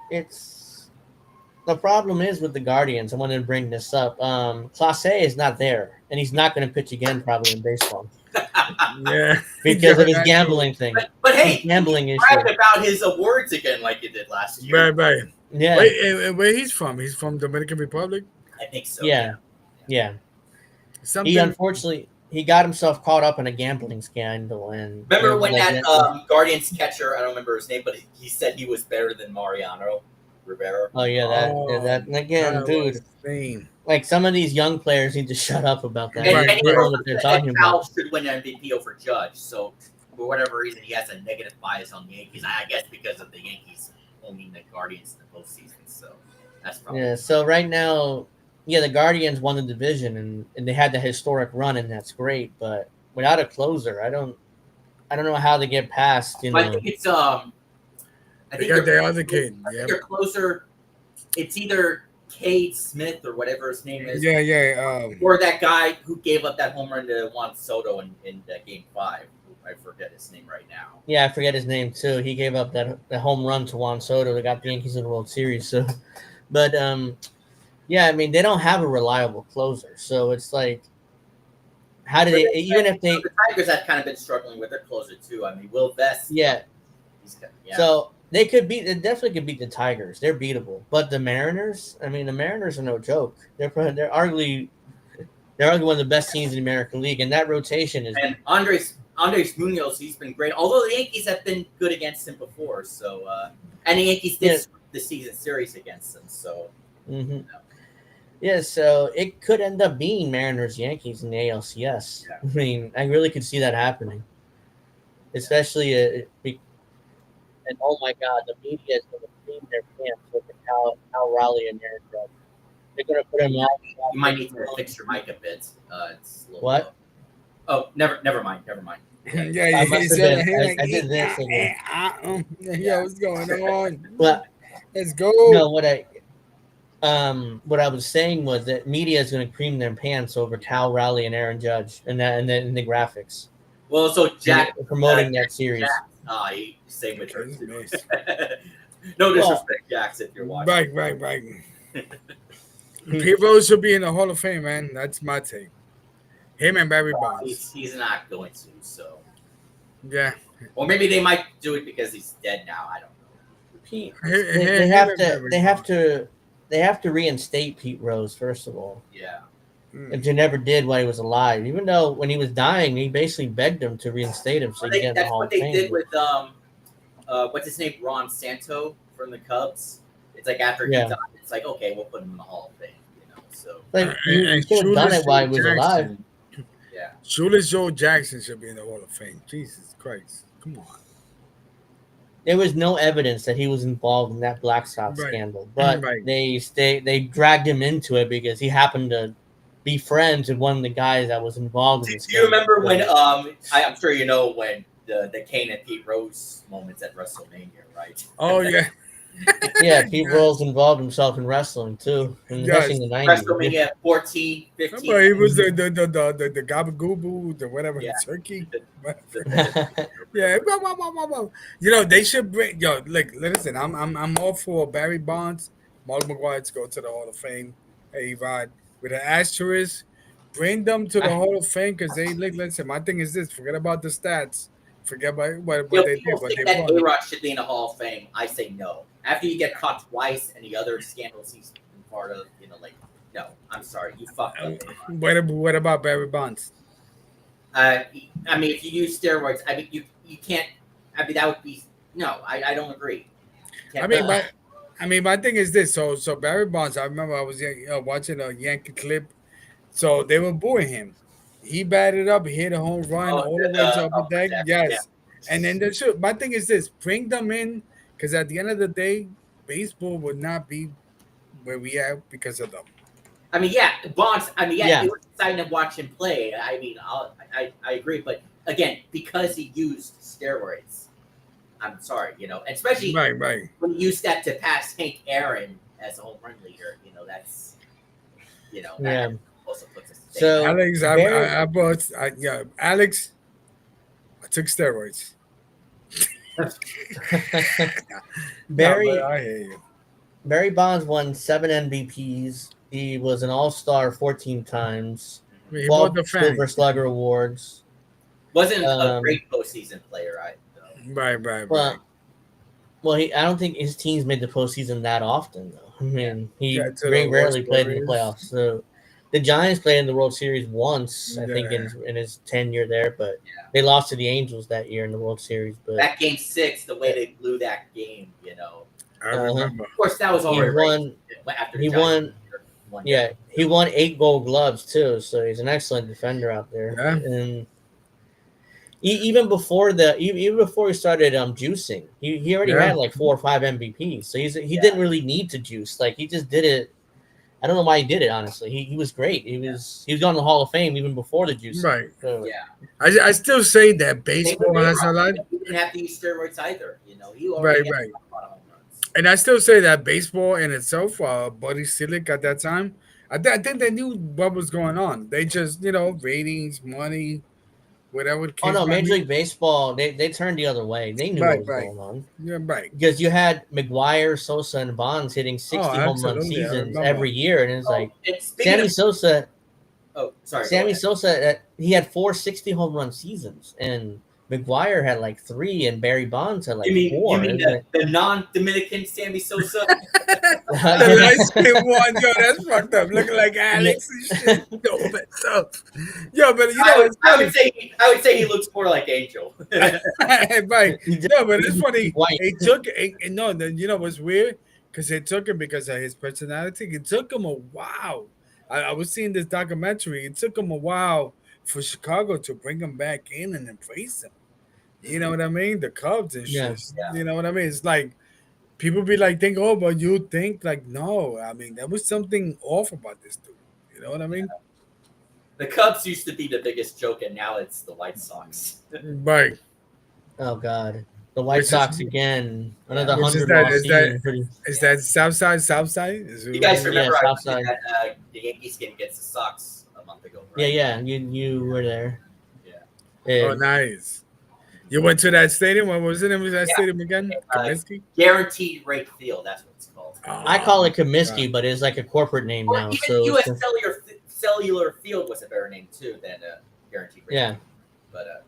the problem is with the Guardians. I wanted to bring this up. Clase is not there, and he's not going to pitch again probably in baseball. Yeah, because of his gambling thing. But hey, gambling issue. Bragged about his awards again like you did last year. Right. Yeah. Wait, where he's from? He's from Dominican Republic. I think so. Yeah. Something. He unfortunately got himself caught up in a gambling scandal. And remember when that Guardians catcher, I don't remember his name, but he said he was better than Mariano Rivera. Oh yeah, that and again, dude. Like some of these young players need to shut up about that. And what they're talking about. Should win MVP over Judge. So for whatever reason, he has a negative bias on the Yankees. I guess because of the Guardians in the postseason. So that's probably Yeah. So right now, the Guardians won the division and they had the historic run, and that's great. But without a closer, I don't know how they get past. I think it's I They think got their the other kid. I think Yep. their closer. It's either Cade Smith or whatever his name is, Yeah. or that guy who gave up that home run to Juan Soto in Game 5. I forget his name right now. Yeah, I forget his name too. He gave up that home run to Juan Soto that got the Yankees in the World Series. So, but yeah, I mean they don't have a reliable closer, so it's like, how do they? Even if they, the Tigers have kind of been struggling with their closer too. I mean, Will Vest. yeah. Yeah. So they definitely could beat the Tigers. They're beatable. But the Mariners, I mean, the Mariners are no joke. They're arguably one of the best teams in the American League, and that rotation is. And Andres Munoz, he's been great. Although the Yankees have been good against him before, so and the Yankees did the season series against them. So. Mm-hmm. Yeah, so it could end up being Mariners Yankees in the ALCS. Yeah. I mean, I really could see that happening, especially and oh my God, the media is going to clean their pants with Cal Raleigh and Aaron Judge. They're going to put him out. You might need to fix your mic a bit. It's a what? Low. Oh, never mind. Yeah, I did this. Yo, what's going on? Well, let's go. No, what I was saying was that media is going to cream their pants over Cal Raleigh and Aaron Judge, and the graphics. Well, so Jack promoting that series. You say with her. No disrespect, Jax, if you're watching. Right. Pete Rose should be in the Hall of Fame, man. That's my take. Him and Barry Bonds. He's not going to, so. Yeah. Or maybe they might do it because he's dead now. I don't know. Pete, they have to reinstate Pete Rose first of all. Yeah. If they never did while he was alive, even though when he was dying, he basically begged him to reinstate him so he could get in the Hall of Fame. That's what they did with what's his name, Ron Santo from the Cubs. It's like after he died, it's like, okay, we'll put him in the Hall of Fame. So like you could have done it while he was alive. Yeah. Shoeless Joe Jackson should be in the Hall of Fame. Jesus Christ, come on. There was no evidence that he was involved in that Black Sox scandal, but they dragged him into it because he happened to be friends with one of the guys that was involved in this. Do you remember when I'm sure you know when the Kane and Pete Rose moments at WrestleMania, right? Oh yeah. Yeah, Pete Rose involved himself in wrestling too, especially in the 90s. WrestleMania 14, 15. He was the gabagoo, the whatever, the turkey. Yeah. You know, they should bring listen, I'm all for Barry Bonds, Mark McGwire to go to the Hall of Fame. Hey, Rod, with an asterisk, bring them to the Hall of Fame because listen, my thing is this, forget about the stats. Forget about what they did. What they won. A-Rod should be in the Hall of Fame. I say no. After you get caught twice and the other scandals he's been part of, no. I'm sorry, you fucked up. What about Barry Bonds? I mean, if you use steroids, I mean, you can't. I mean, that would be no. I don't agree. My thing is this. So Barry Bonds. I remember I was watching a Yankee clip. So they were booing him. He batted up, hit a home run all the way to upper deck. Yes. Yeah. And then my thing is this: bring them in, because at the end of the day, baseball would not be where we are because of them. I mean, Bonds. I mean, it was exciting to watch him play. I mean, I agree, but again, because he used steroids, I'm sorry, especially when he used that to pass Hank Aaron as a home run leader. That's that also puts us. So Alex, Alex, I took steroids. Barry Bonds won 7 MVPs. He was an All-Star 14 times. 12 Silver Slugger awards. Wasn't a great postseason player, Right. Well, I don't think his teams made the postseason that often, though. I mean, he very rarely played in the playoffs. So the Giants played in the World Series once, I think, in his tenure there, but they lost to the Angels that year in the World Series. But that Game 6, the way they blew that game, I remember. Of course, that was already he won. He won 8 Gold Gloves too, so he's an excellent defender out there. Yeah. And even before he started juicing, he already had like 4 or 5 MVPs. So he didn't really need to juice. Like he just did it. I don't know why he did it. Honestly, he was great. He was going to the Hall of Fame even before the juicing. Right. So, I still say that baseball has a lot. He didn't have to use steroids either. He Right. had a lot of home runs. And I still say that baseball in itself, Buddy Silic at that time, I think they knew what was going on. They just, ratings, money, whatever. Oh no, Major League Baseball, they turned the other way. They knew what was going on. Yeah, right. Because you had McGuire, Sosa, and Bonds hitting 60 home run seasons every year, and it's like Sammy Sosa. Oh, sorry. Sammy Sosa, he had 4 60 home run seasons, and McGuire had like 3, and Barry Bonds had like 4. You mean the non-Dominican Sammy Sosa? The light skin one, yo, that's fucked up. Looking like Alex and shit. Yo, but I would say he looks more like Angel. Right. No, but it's funny. It took no. Then you know what's weird? Because it took him because of his personality. It took him a while. I was seeing this documentary. It took him a while for Chicago to bring him back in and embrace him. You know what I mean? The Cubs and shit. Yeah. You know what I mean? It's like people be like, think, oh, but you think like, no. I mean, there was something off about this dude. You know what I mean? Yeah. The Cubs used to be the biggest joke, and now it's the White Sox. Right. Oh God, the White Sox again. Another 100 Is that South Side? You guys remember that the Yankees game against the Sox a month ago, right? Yeah. You were there. Yeah. Oh, nice. You went to that stadium? What was the name of that stadium again? Comiskey? Guaranteed Rate Field. That's what it's called. I call it Comiskey, but it's like a corporate name now. Even so U.S. Cellular Field was a better name too than Guaranteed Rate. Yeah. But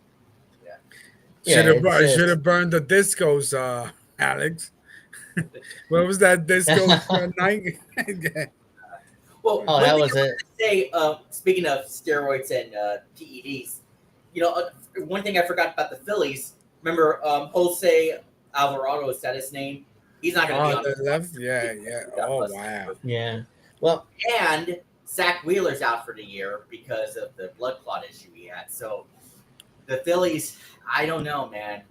should have burned the discos, Alex. What was that disco night? Well, that was it. Say, speaking of steroids and PEDs, one thing I forgot about the Phillies. Remember, Jose Alvarado, is that his name? He's not going to be on the left. Yeah. Oh wow. Yeah. Well, and Zach Wheeler's out for the year because of the blood clot issue he had. So the Phillies, I don't know, man.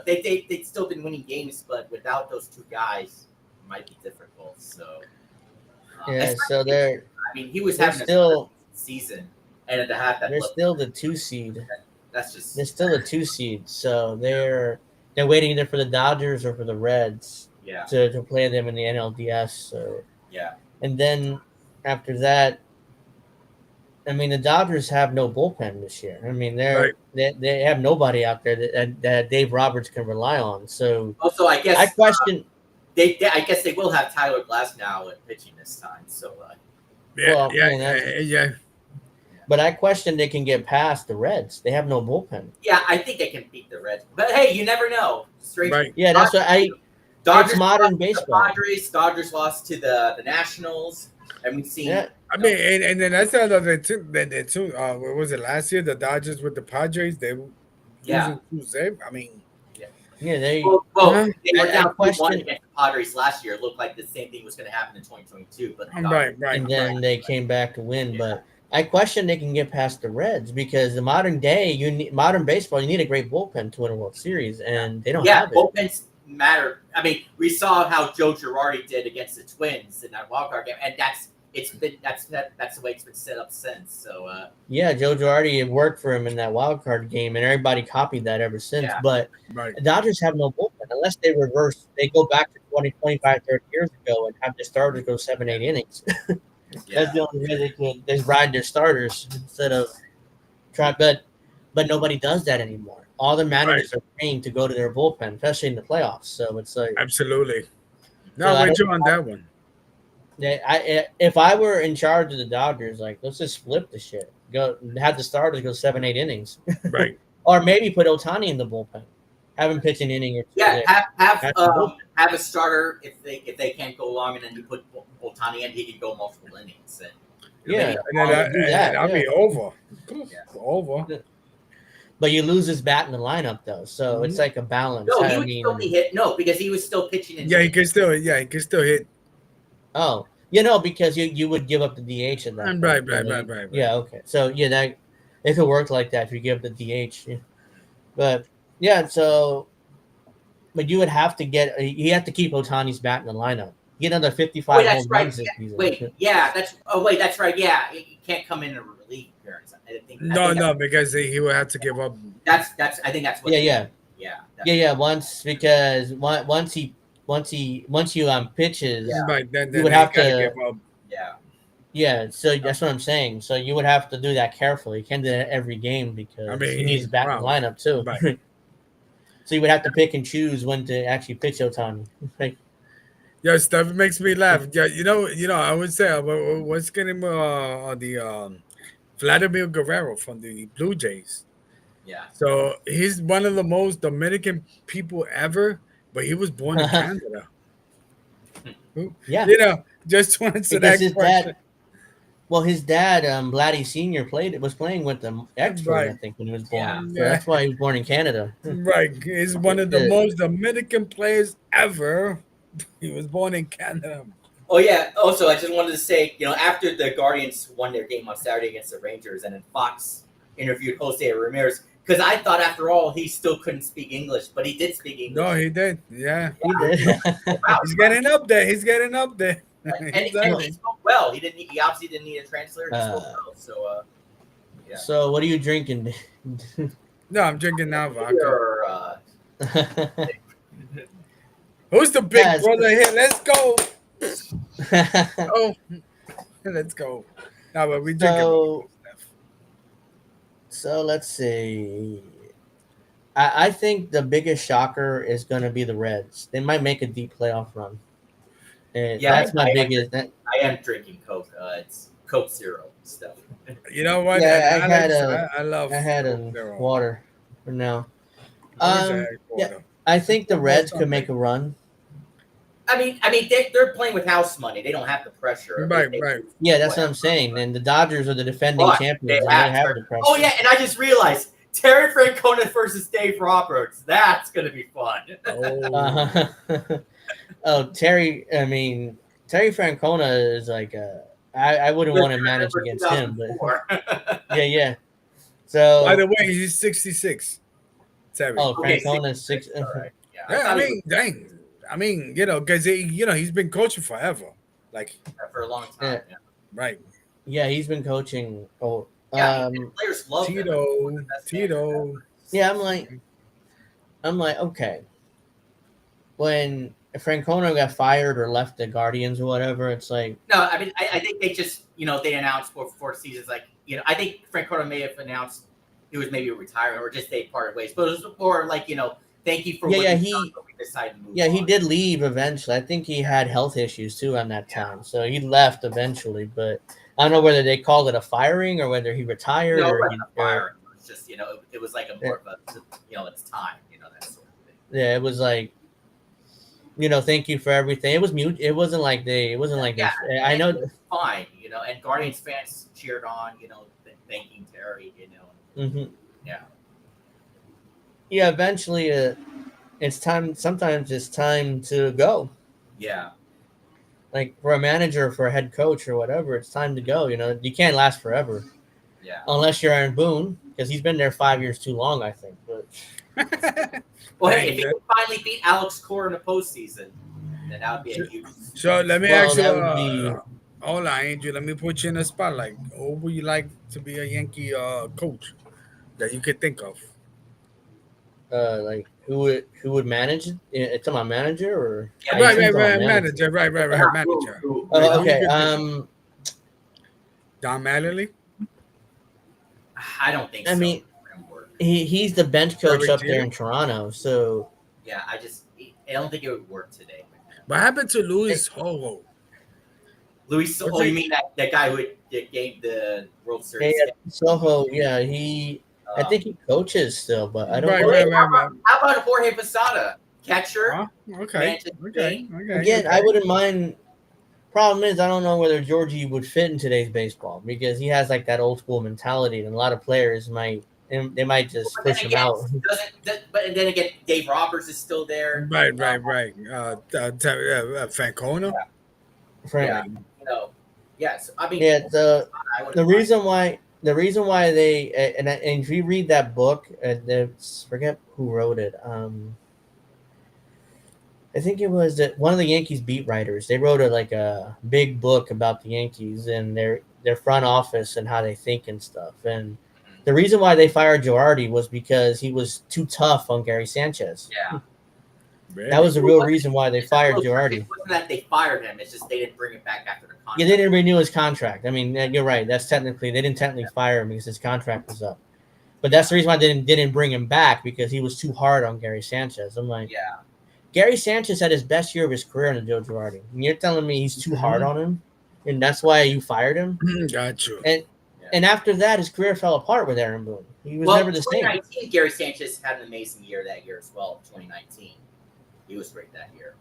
They've still been winning games, but without those two guys, it might be difficult. So so they're. I mean, he was having still a season, and to have that. They're still the 2 seed. That's just. They're still the 2 seed, so they're waiting either for the Dodgers or for the Reds. Yeah. To play them in the NLDS. So. Yeah. And then after that, I mean, the Dodgers have no bullpen this year. I mean, they have nobody out there that Dave Roberts can rely on. So also, I guess I question. I guess they will have Tyler Glasnow pitching this time. So yeah. But I question they can get past the Reds. They have no bullpen. Yeah, I think they can beat the Reds. But hey, you never know. Yeah, that's what Dodgers, modern baseball. Dodgers lost to the Nationals, and we've seen. Yeah. I mean, and then that's the other thing too. What was it last year? The Dodgers with the Padres, they were losing 2-0. I mean, they were down 2-1 against the Padres last year. It looked like the same thing was going to happen in 2022, but right. And then they came back to win. But I question they can get past the Reds because the modern day, modern baseball, you need a great bullpen to win a World Series, and they don't have it. Bullpens matter. I mean, we saw how Joe Girardi did against the Twins in that wildcard game, and that's the way it's been set up since. So Joe Girardi, it worked for him in that wild card game, and everybody copied that ever since. Yeah. But the Dodgers have no bullpen unless they reverse. They go back to 20, 25, 30 years ago and have the starters go 7-8 innings. That's the only way they could. They ride their starters instead of try. But nobody does that anymore. All the managers are trained to go to their bullpen, especially in the playoffs. So it's like absolutely. No, I'm with you on that one. Yeah, if I were in charge of the Dodgers, like let's just flip the shit. Go have the starters go 7-8 innings, right? Or maybe put Ohtani in the bullpen, have him pitch an inning or two. Yeah, have a starter if they can't go long, and then you put Ohtani in, he can go multiple innings. I'll be over. Over. But you lose his bat in the lineup though, so it's like a balance. No, he would still be hit. No, because he was still pitching. He can still hit. Oh, because you would give up the DH in that. Right. Yeah, okay. So that if it worked like that, if you give the DH, But yeah, so but you would have to get you have to keep Otani's bat in the lineup. Get another 55 that's home right. runs this season. That's right. Yeah, he can't come in a relief appearance. No, because he will have to give up. I think that's what. Yeah. Once you pitches, But then you would he have got to give to. up. Yeah. Yeah, so that's what I'm saying. So you would have to do that carefully. You can't do that every game I because he needs mean, his bat in the wow. lineup too. Right. So you would have to pick and choose when to actually pitch Otani. Like, Yeah, stuff makes me laugh. Yeah, I would say what's getting on the Vladimir Guerrero from the Blue Jays. Yeah. So he's one of the most Dominican people ever, but he was born in Canada. yeah, Just to answer because that his question. dad. Well, his dad, Vladdy Senior, was playing with the Expos, I Right. think, when he was born. Yeah. So that's why he was born in Canada. Right. He's one of the most Dominican players ever. He was born in Canada. Oh yeah. Also, I just wanted to say, after the Guardians won their game on Saturday against the Rangers, and then Fox interviewed Jose Ramirez, because I thought after all he still couldn't speak English, but he did speak English. No, he did. Yeah. He did. Wow. He's getting up there. And he spoke well. He obviously didn't need a translator. He spoke well. So yeah. So what are you drinking? No, I'm drinking now vodka. Or, Who's the big brother here? Let's go. Oh, let's go. No, but we drinking. So let's see. I think the biggest shocker is going to be the Reds. They might make a deep playoff run. And that's my biggest. I am drinking Coke. It's Coke Zero stuff. You know what? Yeah, I had a water for now. Yeah, I think the Reds could make a run. I mean, they're playing with house money. They don't have the pressure. Right. Yeah, that's what I'm saying. And the Dodgers are the defending champions. They have the pressure. Oh yeah, and I just realized Terry Francona versus Dave Roberts. That's gonna be fun. Terry. I mean, Terry Francona is like I wouldn't want to manage against him, but yeah. So by the way, he's 66. Terry. Oh, Francona's 6. Right. Yeah, I mean, dang. I mean, because he's been coaching forever, like for a long time. Yeah. Right. Yeah, he's been coaching. Oh, players love Tito. Yeah, I'm like, okay. When Francona got fired or left the Guardians or whatever, it's like no. I mean, I think they just they announced before seasons like I think Francona may have announced he was maybe retiring or just they parted ways, but it was more like thank you for he decided to move on. He did leave eventually. I think he had health issues too on that time, so he left eventually. But I don't know whether they called it a firing or whether he retired or he firing. It was just it was like a more of a it's time that sort of thing. Yeah, it was like thank you for everything. It was mute. It wasn't like they. I know. Fine, and Guardians fans cheered on, thanking Terry, Mm-hmm. Yeah. Yeah, eventually it's time. Sometimes it's time to go. Yeah. Like for a manager, for a head coach or whatever, it's time to go. You can't last forever. Yeah. Unless you're Aaron Boone, because he's been there 5 years too long, I think. But well, hey, if he can finally beat Alex Cora in the postseason, then that would be a huge. So let me ask you. Hold on, Andrew. Let me put you in a spotlight. Who would you like to be a Yankee coach that you could think of? Like who would manage it? It's my manager or right, manager, right, manager. Okay. Don Mattingly. I don't think. I mean, he's the bench coach up there in Toronto. So yeah, I don't think it would work today. What happened to Luis Soho? Luis Soho, you mean that guy who gave the World Series? Yeah, Soho, yeah, I think he coaches still, but I don't know. How about Jorge Posada? Catcher? Okay. Again, I wouldn't mind. Problem is, I don't know whether Georgie would fit in today's baseball because he has like that old school mentality, and a lot of players might just push him out. But then again, Dave Roberts is still there. Right. Francona. Yes. I mean, the reason why the reason why they and if you read that book, forget who wrote it. I think it was that one of the Yankees beat writers. They wrote a big book about the Yankees and their front office and how they think and stuff. And the reason why they fired Girardi was because he was too tough on Gary Sanchez. Yeah. That was the real reason why they fired Girardi. It wasn't that they fired him; it's just they didn't bring him back after the contract. Yeah, they didn't renew his contract. I mean, you're right. That's they didn't technically fire him because his contract was up. But that's the reason why they didn't bring him back, because he was too hard on Gary Sanchez. I'm like, yeah. Gary Sanchez had his best year of his career under Joe Girardi. And you're telling me he's too hard on him, and that's why you fired him? Got you. And after that, his career fell apart with Aaron Boone. He was never the same. 2019, Gary Sanchez had an amazing year that year as well. 2019, he was great that year.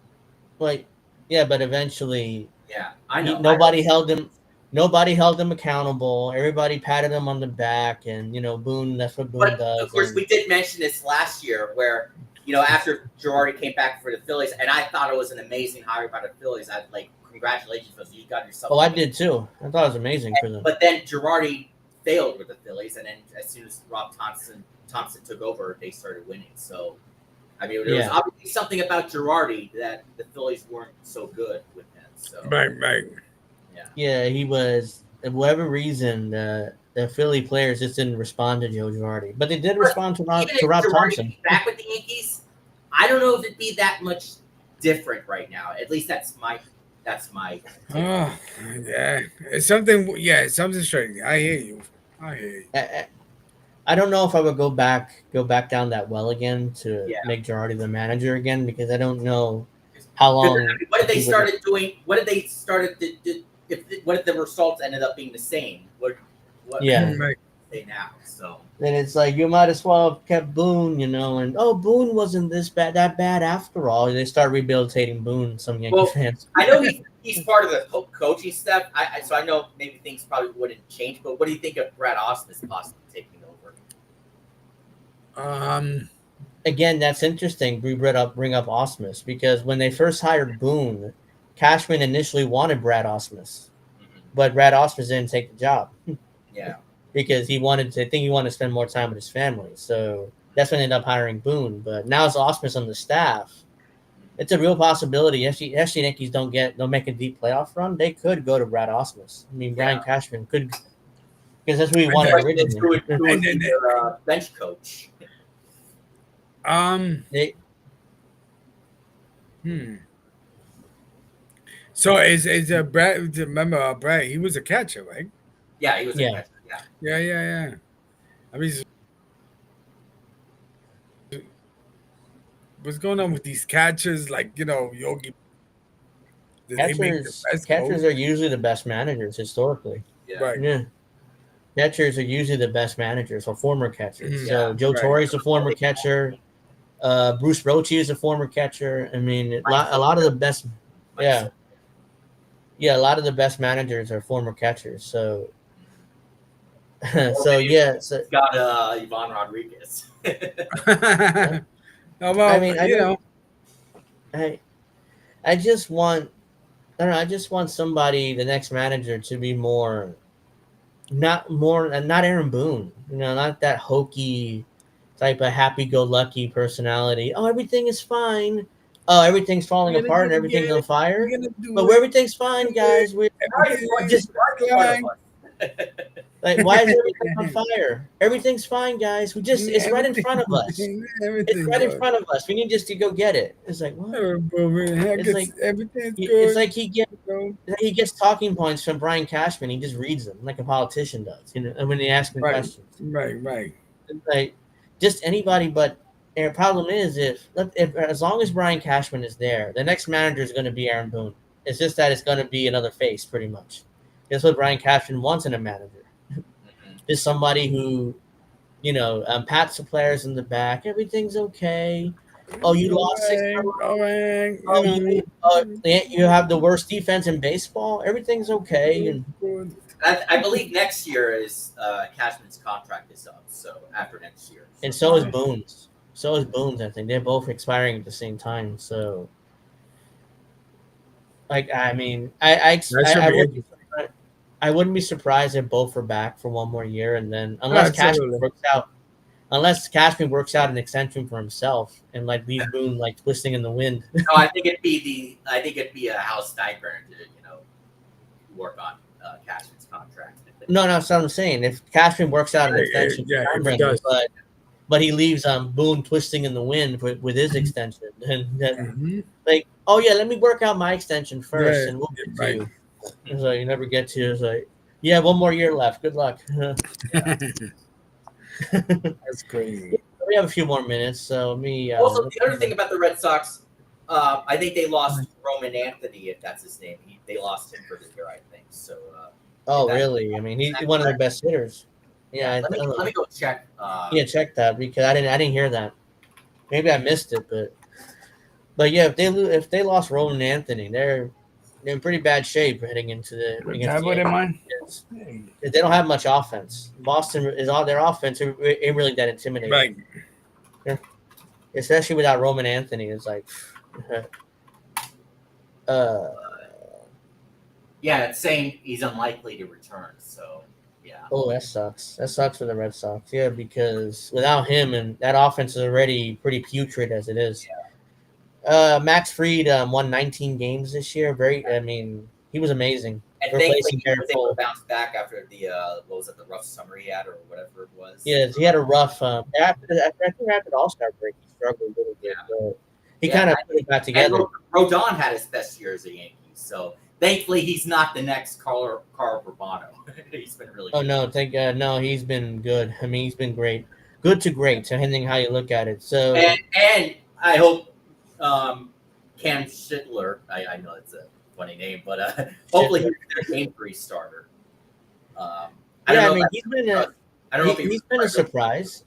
Like, yeah, but eventually, yeah, I know. Nobody held him. Nobody held him accountable. Everybody patted him on the back, and Boone. That's what Boone does. Of course, we did mention this last year, where after Girardi came back for the Phillies, and I thought it was an amazing hire by the Phillies. I'd like, congratulations, because you got yourself. Oh, I did too. I thought it was amazing for them. But then Girardi failed with the Phillies, and then as soon as Rob Thompson took over, they started winning. So, I mean, there was obviously something about Girardi that the Phillies weren't so good with him. So. Right. Yeah, he was. For whatever reason, the Philly players just didn't respond to Joe Girardi, but they did respond to Rob Thompson. Back with the Yankees, I don't know if it'd be that much different right now. At least that's my. Oh, yeah, it's something. Yeah, it's something strange. I hear you. I don't know if I would go back down that well again to make Girardi the manager again, because I don't know how long. What if they started doing? What if they started to do? What if the results ended up being the same? What say now? So then it's like you might as well have kept Boone, and Boone wasn't that bad after all. They start rehabilitating Boone. Some Yankee fans. I know he's part of the coaching staff. So I know maybe things probably wouldn't change. But what do you think of Brad Ausmus possibly taking over? Again, that's interesting. We bring up Ausmus, because when they first hired Boone, Cashman initially wanted Brad Ausmus, but Brad Ausmus didn't take the job. Yeah, because he wanted to spend more time with his family. So that's when they ended up hiring Boone. But now it's Ausmus on the staff. It's a real possibility. If the Yankees don't make a deep playoff run, they could go to Brad Ausmus. I mean, Brian Cashman could, because that's what he wanted originally. And then bench coach. So is Brad? Remember Brad? He was a catcher, right? Yeah, he was a catcher. Yeah. I mean, what's going on with these catchers? Like, Yogi. Catchers are usually the best managers historically. Yeah. Right. Yeah. Catchers are usually the best managers, or former catchers. So Joe Torre is a former catcher. Bruce Bochy is a former catcher. I mean, a lot of the best. Yeah. Yeah, a lot of the best managers are former catchers. So. So got Ivan Rodriguez. I just want somebody, the next manager, to be not Aaron Boone, not that hokey type of happy-go-lucky personality. Oh, everything is fine. Oh, everything's falling apart and everything's on fire. But everything's fine, guys. We're just like, why is everything on fire? Everything's fine, guys. It's right in front of us. It's right in front of us. We need just to go get it. It's like, what? Everything's good. It's like he gets talking points from Brian Cashman. He just reads them like a politician does, and when they ask him questions. Right. Like, just anybody, but the problem is if as long as Brian Cashman is there, the next manager is going to be Aaron Boone. It's just that it's going to be another face, pretty much. That's what Brian Cashman wants in a manager. Just somebody who, pats the players in the back. Everything's okay. Oh, you lost 6. You have the worst defense in baseball. Everything's okay. And I believe next year is Cashman's contract is up. So after next year, and so is Boone's. I think they're both expiring at the same time. So, I wouldn't be surprised if both are back for one more year, and then unless Cashman works out an extension for himself and like leaves Boone like twisting in the wind. No, I think it'd be a House Steinbrenner to work on Cashman's contract. No, that's what I'm saying. If Cashman works out an extension for Steinbrenner, but he leaves Boone twisting in the wind with his extension, and like, oh yeah, let me work out my extension first, and we'll get to you. So you never get to. It's like, yeah, one more year left. Good luck. That's crazy. We have a few more minutes, so me. Also, the other thing about the Red Sox, I think they lost Roman Anthony, if that's his name. They lost him for the year, I think. So. Oh really? I mean, he's one of the best hitters. Yeah. Let me go check. Check that because I didn't hear that. Maybe I missed it, but yeah, if they lost Roman Anthony, they're in pretty bad shape heading into the. They don't have much offense. Boston is all their offense. It really that intimidating. Right. Yeah. Especially without Roman Anthony, it's like. Yeah, it's saying he's unlikely to return. So yeah. Oh, that sucks. That sucks for the Red Sox. Yeah, because without him, and that offense is already pretty putrid as it is. Yeah. Max Fried won 19 games this year. He was amazing. And thankfully, he was able to bounce back after the the rough summer he had or whatever it was. Yeah, he had a rough. After the All-Star break, he struggled a little bit. But he kind of put it back together. And Rodon had his best year as a Yankee, so thankfully he's not the next Carl Urbano. He's been really. Oh no, thank God, no, he's been good. I mean, he's been great, good to great, depending how you look at it. So and I hope Cam Schittler. I know it's a funny name, but hopefully he's their game 3 starter. He's been a surprise.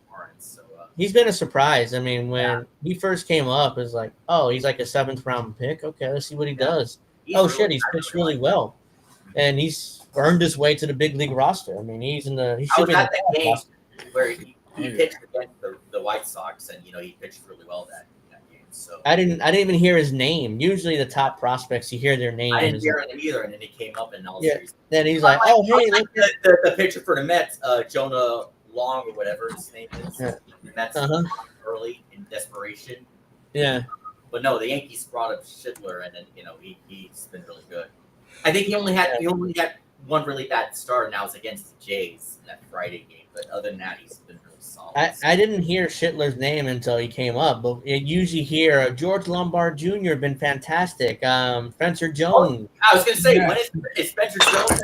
He's been a surprise. I mean, when he first came up, it's like, oh, he's like a 7th round pick. Okay, let's see what he does. He's pitched really well, and he's earned his way to the big league roster. I mean, he should be in the game roster. Where he pitched against the White Sox, and he pitched really well that game. So I didn't even hear his name. Usually, the top prospects, you hear their name. I didn't hear it either, and then he came up and all. Then he's like, "Oh, hey, look the pitcher for the Mets, Jonah Long or whatever his name is." Yeah. Mets early in desperation. Yeah. But no, the Yankees brought up Schittler, and then he's been really good. I think he only had one really bad start, and that was against the Jays in that Friday game. But other than that, he's been really solid. I didn't hear Schittler's name until he came up, but you usually hear George Lombard Jr. been fantastic. Spencer Jones. I was going to say, when is Spencer Jones?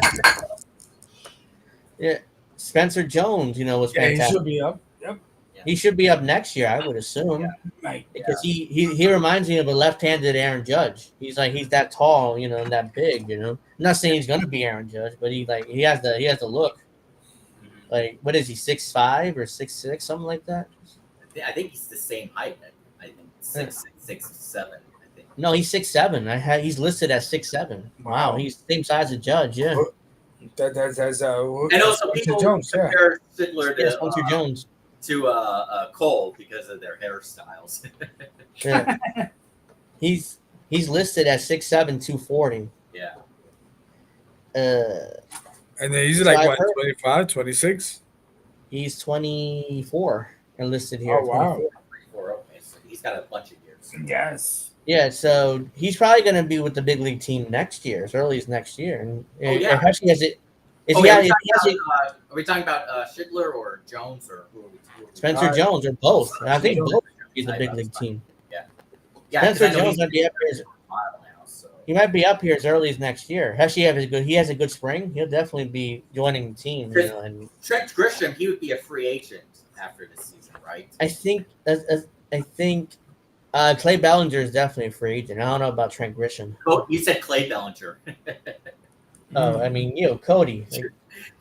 Yeah, Spencer Jones. Was fantastic. He should be up. Yep. He should be up next year, I would assume. Right. Because he reminds me of a left-handed Aaron Judge. He's that tall, and that big, I'm not saying he's gonna be Aaron Judge, but he has the look. Like, what is he, 6'5" or 6'6", something like that? I think he's the same height. I think 6'7". I think. No, he's 6'7". He's listed as 6'7". Wow, he's the same size as Judge, yeah. That's and also people compare Schittler to Spencer Jones. To Cole because of their hairstyles. Yeah. He's listed as 6'7", 240. Yeah. And then he's like 25, 26? He's 24 and listed here. Oh wow. 24. Okay, so he's got a bunch of years. Yes. Yeah, so he's probably going to be with the big league team next year, as early as next year. And actually, are we talking about Schittler or Jones or who? Spencer Jones or both? I think both is the big league team. Yeah. Spencer Jones might be up here. He might be up here as early as next year. He has a good spring. He'll definitely be joining the team. And Trent Grisham, he would be a free agent after this season, right? I think Clay Bellinger is definitely a free agent. I don't know about Trent Grisham. Oh, you said Clay Bellinger. Oh, I mean, Cody.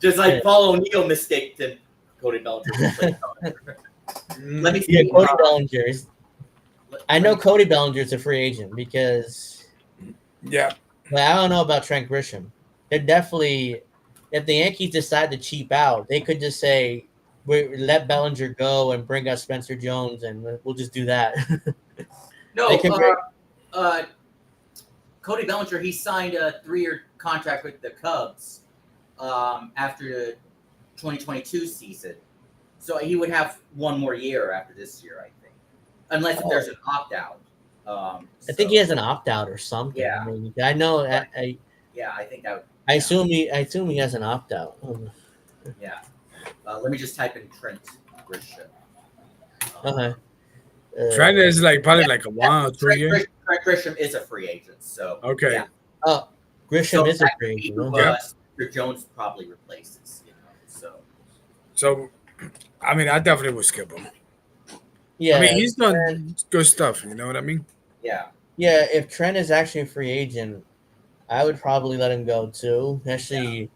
Just like Paul O'Neill mistaked Cody Bellinger. Let me see. Yeah, Cody Bellinger. I know Cody Bellinger is a free agent because. Yeah. But I don't know about Trent Grisham. They're definitely, if the Yankees decide to cheap out, they could just say, we let Bellinger go and bring us Spencer Jones, and we'll just do that. No, Cody Bellinger, he signed a 3-year contract with the Cubs after the 2022 season. So he would have one more year after this year, I think, unless there's an opt out. I think he has an opt out or something. Yeah. Maybe. I know. Yeah, I think that. Would, I assume he has an opt out. Yeah. Let me just type in Trent Grisham. Okay. Trent is like probably like a 1 or 2 years. Trent Grisham is a free agent, so okay. Yeah. Oh, Grisham is a free agent. Mr. Jones probably replaces. So, I mean, I definitely would skip him. Yeah, I mean, he's done good stuff. You know what I mean? Yeah. Yeah, if Trent is actually a free agent, I would probably let him go too. Actually,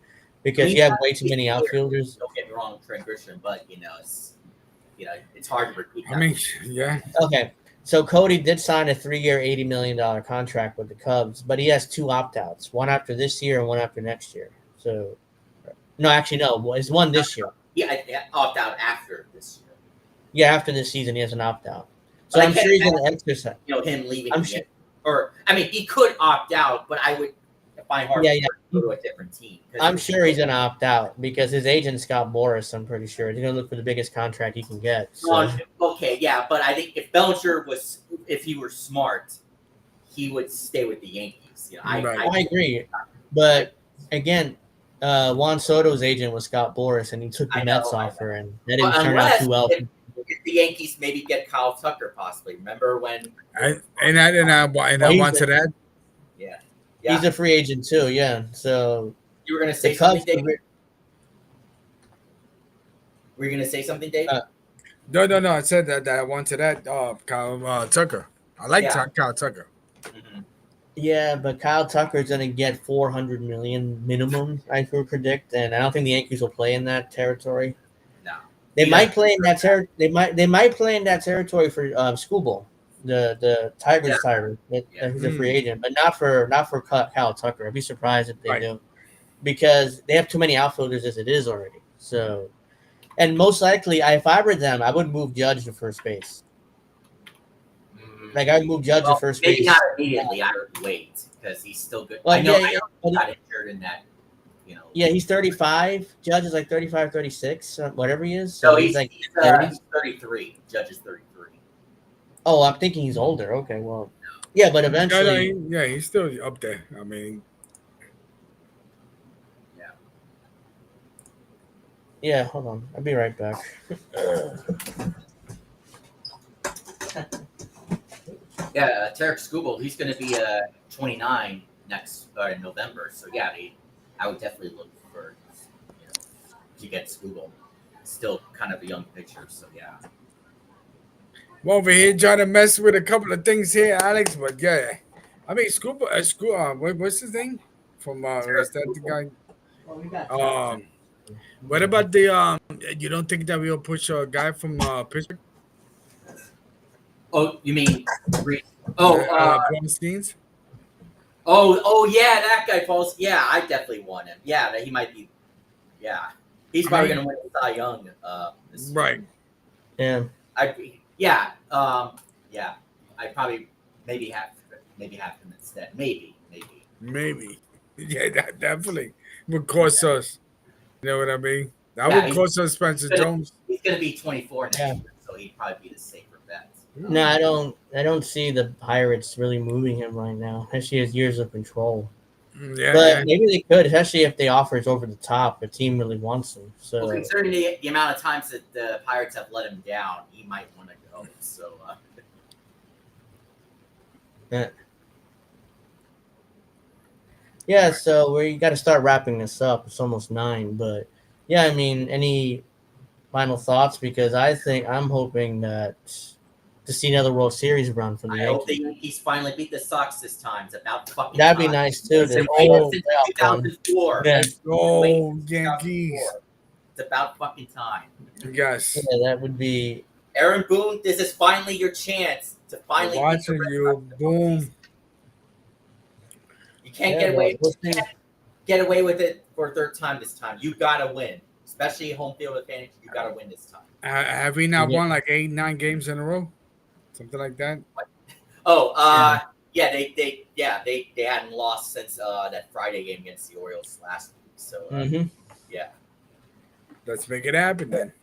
because you have way too many outfielders. Don't get me wrong, Trent Grisham, but it's hard to repeat. I mean, yeah. Okay, so Cody did sign a 3-year, $80 million contract with the Cubs, but he has 2 opt-outs, one after this year and one after next year. So, no, actually, no, it's one this year. Yeah, opt out after this year. Yeah, after this season, he has an opt-out. So I'm sure he's going to exercise. Him leaving. He could opt out, but I would find hard to go to a different team. I'm sure he's going to opt out because his agent, Scott Boras, I'm pretty sure. He's going to look for the biggest contract he can get. So. Okay, yeah, but I think if Bellinger if he were smart, he would stay with the Yankees. I agree. But, again, Juan Soto's agent was Scott Boras, and he took the Mets offer, and that didn't turn out too well. If the Yankees maybe get Kyle Tucker, possibly. Remember when? I wanted that. Yeah. He's a free agent too. Yeah. So you were going to say something, David? Were you going to say something, David? No. I said that I wanted that. Kyle Tucker. I like Kyle Tucker. Mm-hmm. Yeah, but Kyle Tucker is going to get $400 million minimum, I would predict, and I don't think the Yankees will play in that territory. No, they might play in that territory. They might play in that territory for Skubal, the Tigers tiger. He's a free agent, but not for Kyle Tucker. I'd be surprised if they do, because they have too many outfielders as it is already. So, and most likely, if I were them, I would move Judge to first base. Like I'd move Judge to first base. Maybe not immediately. I would wait because he's still good. Well, I know he got injured in that. Yeah, he's 35. Judge is like 35, 36, whatever he is. So he's like 33. Judge is 33. Oh, I'm thinking he's older. Okay, well, yeah, but eventually, he's still up there. I mean, yeah. Hold on, I'll be right back. Yeah, Tarek Skubal, he's going to be 29 next in November. So yeah, I would definitely look for to get Skubal. Still kind of a young pitcher, so yeah. I'm over here trying to mess with a couple of things here, Alex. But yeah, I mean, Skubal. What's his name? From is that the guy? What about the you don't think that we'll push a guy from Pittsburgh? Oh, you mean? Paulsteins? Oh, yeah, that guy, Paul. Yeah, I definitely want him. Yeah, he might be. Yeah, he's probably going to win Cy Young. Right. Yeah. I probably maybe have him instead. Maybe. Yeah, that definitely would cost us. You know what I mean? That would cost us Spencer Jones. He's going to be 24 next year, so he'd probably be the safer bet. No, I don't see the Pirates really moving him right now. Actually, has years of control. Yeah, but maybe they could, especially if the offer is over the top. The team really wants him. So, considering the amount of times that the Pirates have let him down, he might want to go. So, yeah. So we got to start wrapping this up. It's almost 9, but yeah. I mean, any final thoughts? Because I'm hoping that to see another World Series run from the Yankees. I hope the Yankees finally beat the Sox this time. It's about fucking That'd time. be nice too. Since 2004. Let's go, Yankees. It's about fucking time. Yes. Yeah, that would be. Aaron Boone, this is finally your chance to finally. Watching you, Boom. You can't get away with it for a third time this time. You gotta win, especially home field advantage. You gotta win this time. Have we not won like 8, 9 games in a row? Something like that. Yeah, they hadn't lost since that Friday game against the Orioles last week. So yeah, let's make it happen then.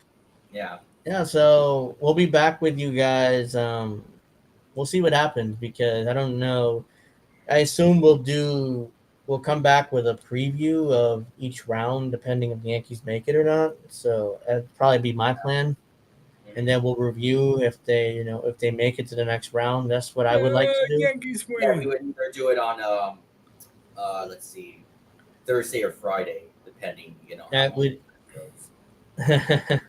Yeah. Yeah, so we'll be back with you guys. We'll see what happens because I don't know. I assume we'll come back with a preview of each round depending if the Yankees make it or not. So that'd probably be my plan. And then we'll review if they make it to the next round. That's what I would like to do. Yankees Yeah, win. we would either do it on let's see, Thursday or Friday, depending, how That long would it goes.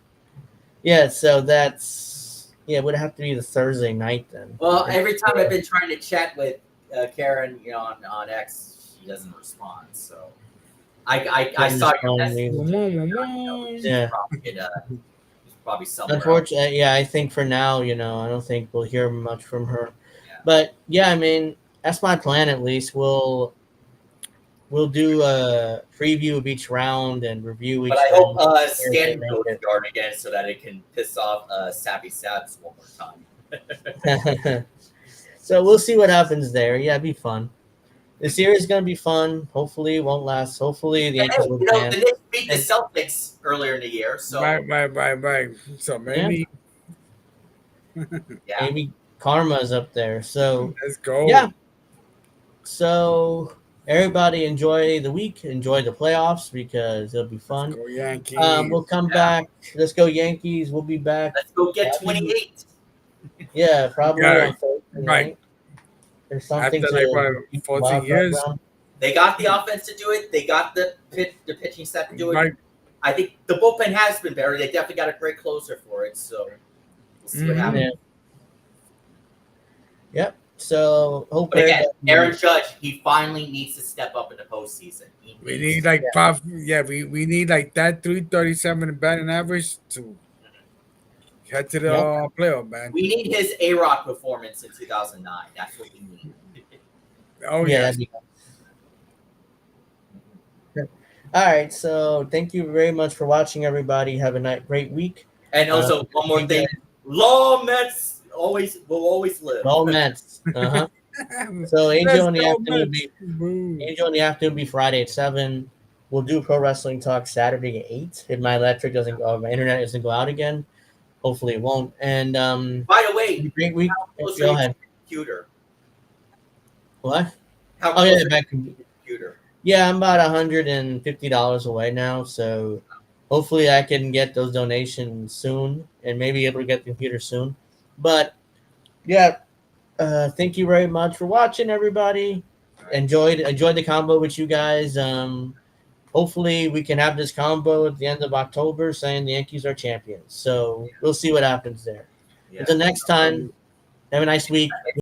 Yeah, so it would have to be the Thursday night then. Well, every time I've been trying to chat with Karen, on X, she doesn't respond. So I saw your message. Yeah. Probably somewhere. Unfortunately, yeah, I think for now, I don't think we'll hear much from her. Yeah. But yeah, I mean, that's my plan at least. We'll do a preview of each round and review each But I round. hope Stanton goes yard again so that it can piss off Sappy Sabs one more time. So we'll see what happens there. Yeah, it'd be fun. The series is going to be fun. Hopefully, it won't last. Hopefully, the Yankees will win. The Knicks beat the Celtics earlier in the year, so Right. So maybe, maybe karma's up there. So let's go. Yeah. So everybody enjoy the week, enjoy the playoffs because it'll be fun. Let's go Yankees. We'll come back. Let's go Yankees. We'll be back. Let's go get 28. Yeah, probably on Thursday night. Right. There's something After to 14 years. They got the offense to do it. They got the pitching staff to do it. Right. I think the bullpen has been better. They definitely got a great closer for it. So we'll see what happens. Yeah. Yep. So hope. But again, Aaron Judge, he finally needs to step up in the postseason. We need like five. Yeah, we need like that 337 in batting average to head to the playoff, man. We need his A-Rod performance in 2009. That's what we need. Oh yeah. All right. So thank you very much for watching, everybody. Have a great week. And also one more thing: Law Mets will always live. Law Mets. So Angel in the afternoon will be Friday at 7. We'll do Pro Wrestling Talk Saturday at 8. If my my internet doesn't go out again, hopefully it won't. And by the way, great week. Go ahead. Computer. What? Back computer. Yeah, I'm about $150 away now, so hopefully I can get those donations soon and maybe able to get the computer soon. But yeah. Thank you very much for watching, everybody. Enjoyed the combo with you guys. Hopefully we can have this combo at the end of October saying the Yankees are champions. So we'll see what happens there. Until next time, have a nice week.